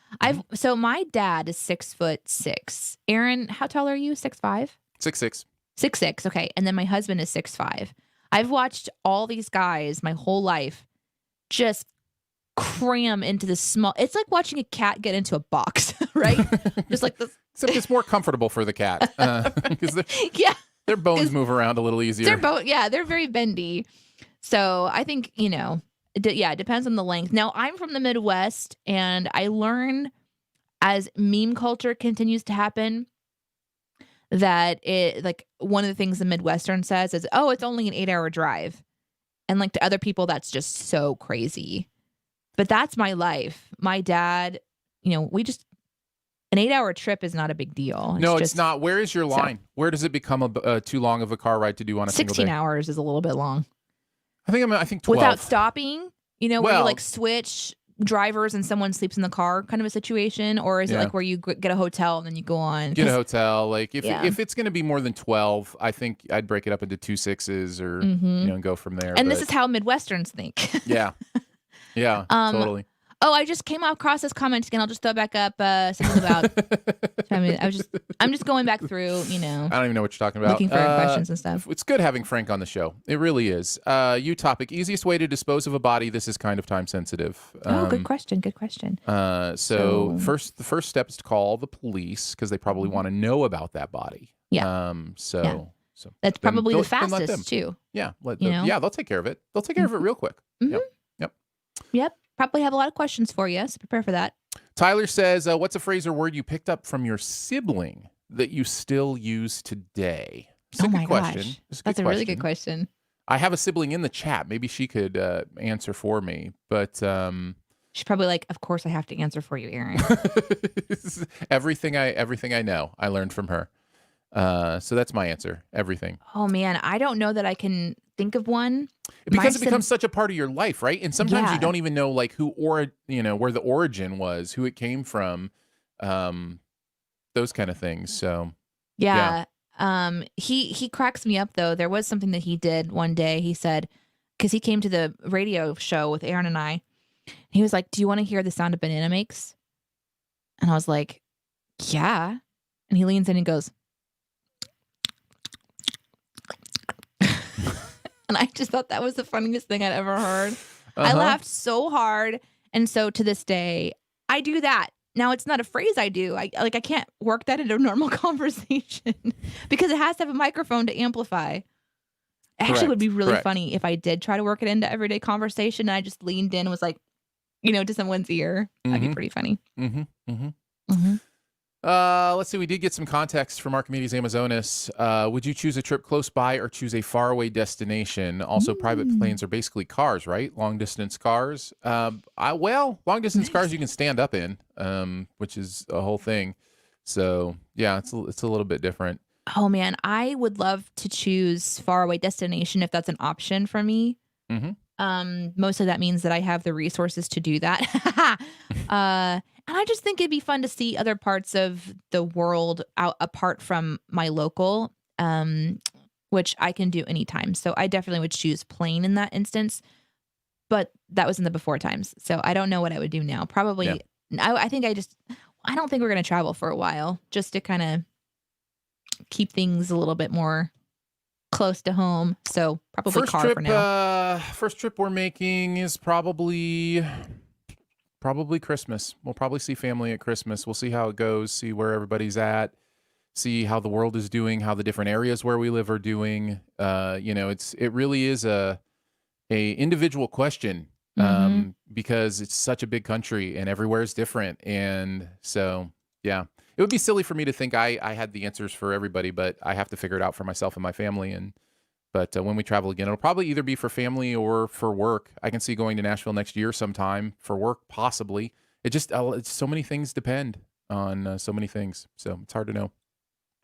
Speaker 2: So my dad is 6'6". Aaron, how tall are you? 6'5"?
Speaker 1: 6'6".
Speaker 2: 6'6". Okay, and then my husband is 6'5". I've watched all these guys my whole life just cram into this small. It's like watching a cat get into a box, right? Just like this.
Speaker 1: Except it's more comfortable for the cat because their bones move around a little easier.
Speaker 2: They're very bendy. So I think it depends on the length. Now I'm from the Midwest, and I learn as meme culture continues to happen that it like one of the things the Midwestern says is, oh, it's only an 8-hour drive. And like to other people, that's just so crazy. But that's my life. My dad, an 8-hour trip is not a big deal.
Speaker 1: It's not. Where is your line? Where does it become too long of a car ride to do on a single day?
Speaker 2: 16 hours is a little bit long.
Speaker 1: I think 12.
Speaker 2: Without stopping, where you like switch drivers and someone sleeps in the car kind of a situation? Or is it like where you get a hotel and then you go on?
Speaker 1: Get a hotel. Like if it's going to be more than 12, I think I'd break it up into 2 6s or, and go from there.
Speaker 2: And this is how Midwesterns think.
Speaker 1: Yeah. Yeah, totally.
Speaker 2: Oh, I just came across this comment again. I'll just throw it back up. Something about. I'm just going back through.
Speaker 1: I don't even know what you're talking about.
Speaker 2: Looking for questions and stuff.
Speaker 1: It's good having Frank on the show. It really is. Topic: easiest way to dispose of a body. This is kind of time sensitive.
Speaker 2: Good question. Good question.
Speaker 1: So the first step is to call the police because they probably want to know about that body.
Speaker 2: Yeah.
Speaker 1: So
Speaker 2: that's probably the fastest too.
Speaker 1: Yeah. They'll take care of it. They'll take care of it real quick.
Speaker 2: Mm-hmm.
Speaker 1: Yep.
Speaker 2: Probably have a lot of questions for you, so prepare for that.
Speaker 1: Tyler says, what's a phrase or word you picked up from your sibling that you still use today? It's a good question.
Speaker 2: That's a really good question.
Speaker 1: I have a sibling in the chat. Maybe she could answer for me, but
Speaker 2: she's probably like, of course I have to answer for you, Aaron.
Speaker 1: everything I know, I learned from her. So that's my answer. Everything.
Speaker 2: Oh man, I don't know that I can think of one
Speaker 1: because it becomes such a part of your life, right? And sometimes you don't even know like where the origin was, who it came from, those kind of things. So
Speaker 2: yeah. He cracks me up though. There was something that he did one day. He said, because he came to the radio show with Aaron and I, he was like, "Do you want to hear the sound a banana makes?" And I was like, "Yeah." And he leans in and goes. And I just thought that was the funniest thing I'd ever heard. I laughed so hard. And so to this day, I do that. now it's not a phrase I do. I can't work that into a normal conversation because it has to have a microphone to amplify. It actually would be really funny if I did try to work it into everyday conversation and I just leaned in and was like, to someone's ear. That'd be pretty funny.
Speaker 1: Let's see. We did get some context from Archimedes Amazonas. Would you choose a trip close by or choose a faraway destination? Also, private planes are basically cars, right? Long distance cars. Long distance cars you can stand up in, which is a whole thing. So yeah, it's a little bit different.
Speaker 2: Oh man, I would love to choose faraway destination if that's an option for me. Most of that means that I have the resources to do that. And I just think it'd be fun to see other parts of the world apart from my local, which I can do anytime. So I definitely would choose plane in that instance. But that was in the before times. So I don't know what I would do now. Probably, I don't think we're going to travel for a while just to kind of keep things a little bit more close to home. So probably car for now.
Speaker 1: First trip we're making is probably Christmas. We'll probably see family at Christmas. We'll see how it goes, see where everybody's at, see how the world is doing, how the different areas where we live are doing. It really is a individual question because it's such a big country and everywhere is different. And so, yeah, it would be silly for me to think I had the answers for everybody, but I have to figure it out for myself and my family. But when we travel again, it'll probably either be for family or for work. I can see going to Nashville next year sometime for work, possibly. It's so many things depend on so many things. So it's hard to know.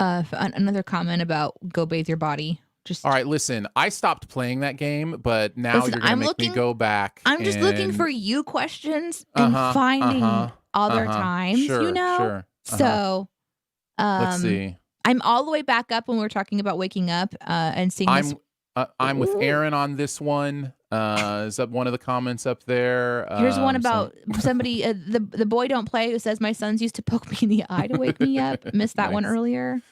Speaker 2: Another comment about go bathe your body.
Speaker 1: All right, listen, I stopped playing that game, but now you're going to make me go back.
Speaker 2: I'm just looking for you questions and finding other times,
Speaker 1: Sure.
Speaker 2: So
Speaker 1: let's see.
Speaker 2: I'm all the way back up when we're talking about waking up and seeing this.
Speaker 1: I'm with Aaron on this one. Is up one of the comments up there?
Speaker 2: Here's one about somebody, the boy don't play who says my sons used to poke me in the eye to wake me up. Missed that one earlier.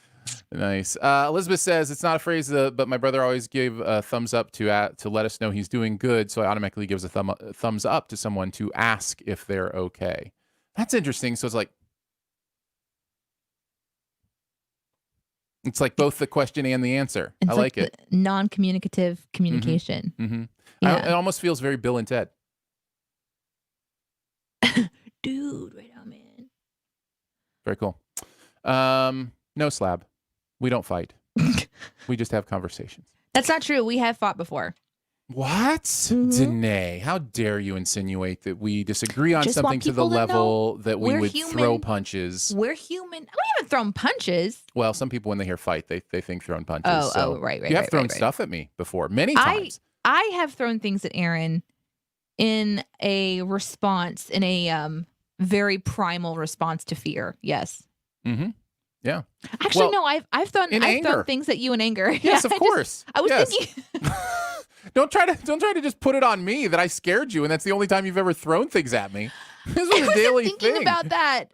Speaker 1: Nice. Elizabeth says it's not a phrase, but my brother always gave a thumbs up to let us know he's doing good. So I automatically gives a thumbs up to someone to ask if they're okay. That's interesting. So it's like both the question and the answer. I like it.
Speaker 2: Non-communicative communication.
Speaker 1: Yeah. It almost feels very Bill and Ted.
Speaker 2: Dude, right on, man.
Speaker 1: Very cool. No slab. We don't fight. We just have conversations.
Speaker 2: That's not true. We have fought before.
Speaker 1: What? Danae, how dare you insinuate that we disagree on something to the level that we would throw punches?
Speaker 2: We're human. We haven't thrown punches.
Speaker 1: Well, some people, when they hear fight, they think throwing punches.
Speaker 2: Right.
Speaker 1: You have thrown stuff at me before, many times.
Speaker 2: I have thrown things at Aaron in a response, in a very primal response to fear. Yes.
Speaker 1: Yeah.
Speaker 2: Actually, no. I've thrown things at you in anger.
Speaker 1: Yes, of course.
Speaker 2: I was thinking.
Speaker 1: Don't try to just put it on me that I scared you, and that's the only time you've ever thrown things at me. This was a daily thing.
Speaker 2: Thinking about that.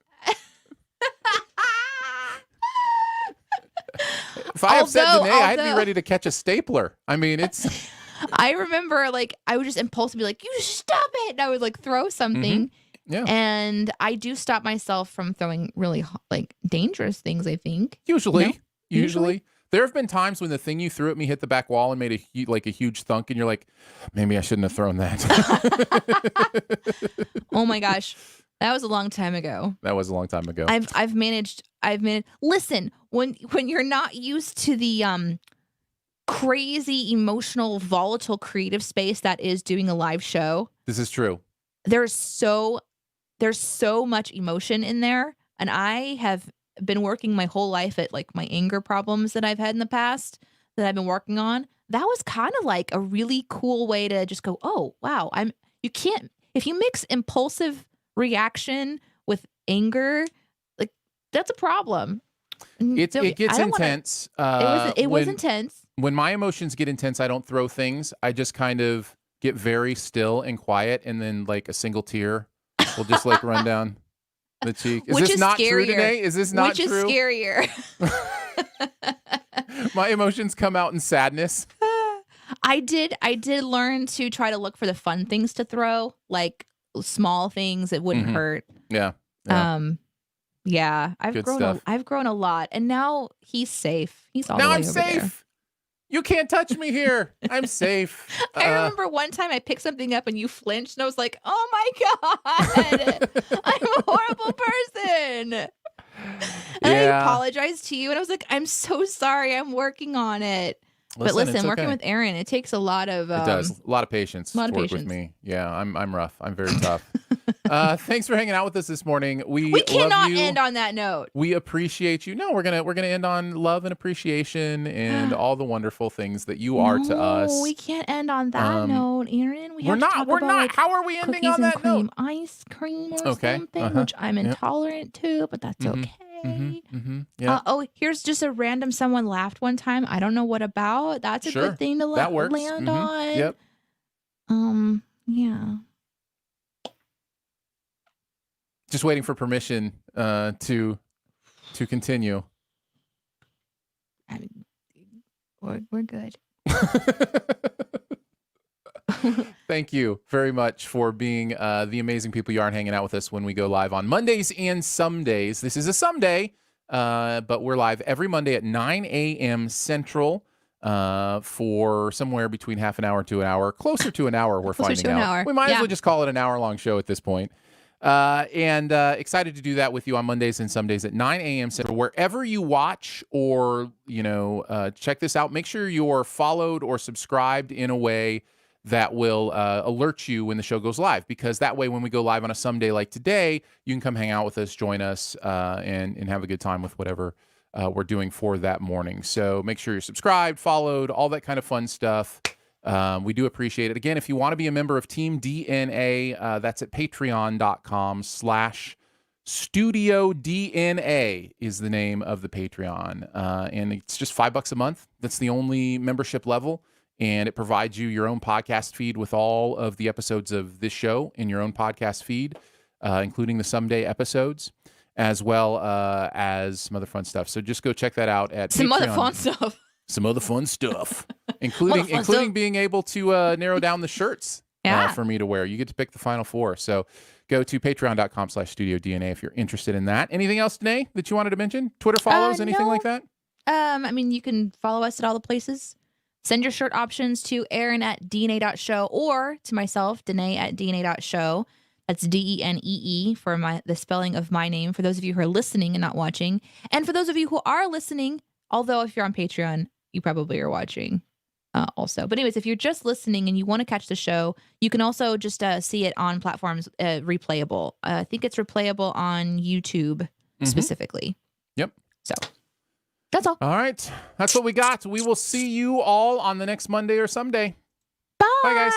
Speaker 1: If I upset Danae, I'd be ready to catch a stapler. I mean, it's.
Speaker 2: I remember, I would just impulsively be like, "You stop it!" And I would throw something.
Speaker 1: Yeah.
Speaker 2: And I do stop myself from throwing really dangerous things. I think
Speaker 1: usually. There have been times when the thing you threw at me hit the back wall and made a huge thunk, and you're like, maybe I shouldn't have thrown that.
Speaker 2: Oh my gosh, that was a long time ago. I've managed. Listen, when you're not used to the crazy, emotional, volatile, creative space that is doing a live show.
Speaker 1: This is true.
Speaker 2: There's so much emotion in there, and I have been working my whole life at my anger problems that I've had in the past that I've been working on. That was kind of a really cool way to just go, oh wow, if you mix impulsive reaction with anger, that's a problem.
Speaker 1: It gets intense.
Speaker 2: It was intense.
Speaker 1: When my emotions get intense, I don't throw things. I just kind of get very still and quiet, and then a single tear will just run down the cheek. Is this not true today? Is this not true?
Speaker 2: Which is scarier?
Speaker 1: My emotions come out in sadness.
Speaker 2: I did learn to try to look for the fun things to throw, small things that wouldn't hurt.
Speaker 1: Yeah. Yeah.
Speaker 2: Yeah, I've
Speaker 1: Good
Speaker 2: grown.
Speaker 1: stuff.
Speaker 2: I've grown a lot, and now he's safe. He's all
Speaker 1: Now
Speaker 2: the way
Speaker 1: I'm
Speaker 2: over
Speaker 1: safe.
Speaker 2: there.
Speaker 1: You can't touch me here. I'm safe.
Speaker 2: I remember one time I picked something up and you flinched, and I was like, "Oh my god, I'm a horrible person." And I
Speaker 1: Yeah.
Speaker 2: apologized to you, and I was like, "I'm so sorry. I'm working on it." But
Speaker 1: It's
Speaker 2: listen, working
Speaker 1: okay.
Speaker 2: with Aaron, it takes a lot of
Speaker 1: It does. A lot of patience to work with me. Yeah, I'm rough. I'm very tough. Thanks for hanging out with us this morning. We love
Speaker 2: cannot
Speaker 1: you.
Speaker 2: end on that note.
Speaker 1: We appreciate you. No, we're gonna end on love and appreciation and all the wonderful things that you are to us.
Speaker 2: We can't end on that note, Aaron.
Speaker 1: We're not. Like, how are we ending on that
Speaker 2: cream
Speaker 1: note?
Speaker 2: Ice cream or something, which I'm intolerant to, but that's okay.
Speaker 1: Yeah.
Speaker 2: Here's just a random someone laughed one time. I don't know what about. That's a good thing to
Speaker 1: that works.
Speaker 2: land on.
Speaker 1: Yep.
Speaker 2: Yeah.
Speaker 1: Just waiting for permission to continue.
Speaker 2: I mean, we're good.
Speaker 1: Thank you very much for being the amazing people you are and hanging out with us when we go live on Mondays and some days. This is a someday, but we're live every Monday at 9 a.m. Central for somewhere between half an hour to an hour, closer to an hour. We're
Speaker 2: Closer
Speaker 1: finding
Speaker 2: to an
Speaker 1: out.
Speaker 2: hour.
Speaker 1: We might as well just call it an hour-long show at this point. And excited to do that with you on Mondays and some days at 9 a.m. Central. Wherever you watch or, check this out, make sure you're followed or subscribed in a way that will alert you when the show goes live, because that way when we go live on a someday like today, you can come hang out with us, join us, and have a good time with whatever we're doing for that morning. So make sure you're subscribed, followed, all that kind of fun stuff. We do appreciate it. Again, if you want to be a member of Team DNA, that's at patreon.com/Studio DNA is the name of the Patreon. And it's just $5 a month. That's the only membership level. And it provides you your own podcast feed with all of the episodes of this show in your own podcast feed, including the Someday episodes, as well as some other fun stuff. So just go check that out at
Speaker 2: some
Speaker 1: Patreon.
Speaker 2: other fun stuff.
Speaker 1: Some other fun stuff, including being able to narrow down the shirts for me to wear. You get to pick the final four. So go to patreon.com/Studio DNA if you're interested in that. Anything else, Danae, that you wanted to mention? Twitter follows, anything like that?
Speaker 2: You can follow us at all the places. Send your shirt options to Aaron@dna.show or to myself, Danae@dna.show. That's DENEE for the spelling of my name, for those of you who are listening and not watching. And for those of you who are listening, although if you're on Patreon, you probably are watching also. But anyways, if you're just listening and you want to catch the show, you can also just see it on platforms replayable. I think it's replayable on YouTube specifically.
Speaker 1: Yep.
Speaker 2: So that's all.
Speaker 1: All right. That's what we got. We will see you all on the next Monday or someday.
Speaker 2: Bye.
Speaker 1: Bye, guys.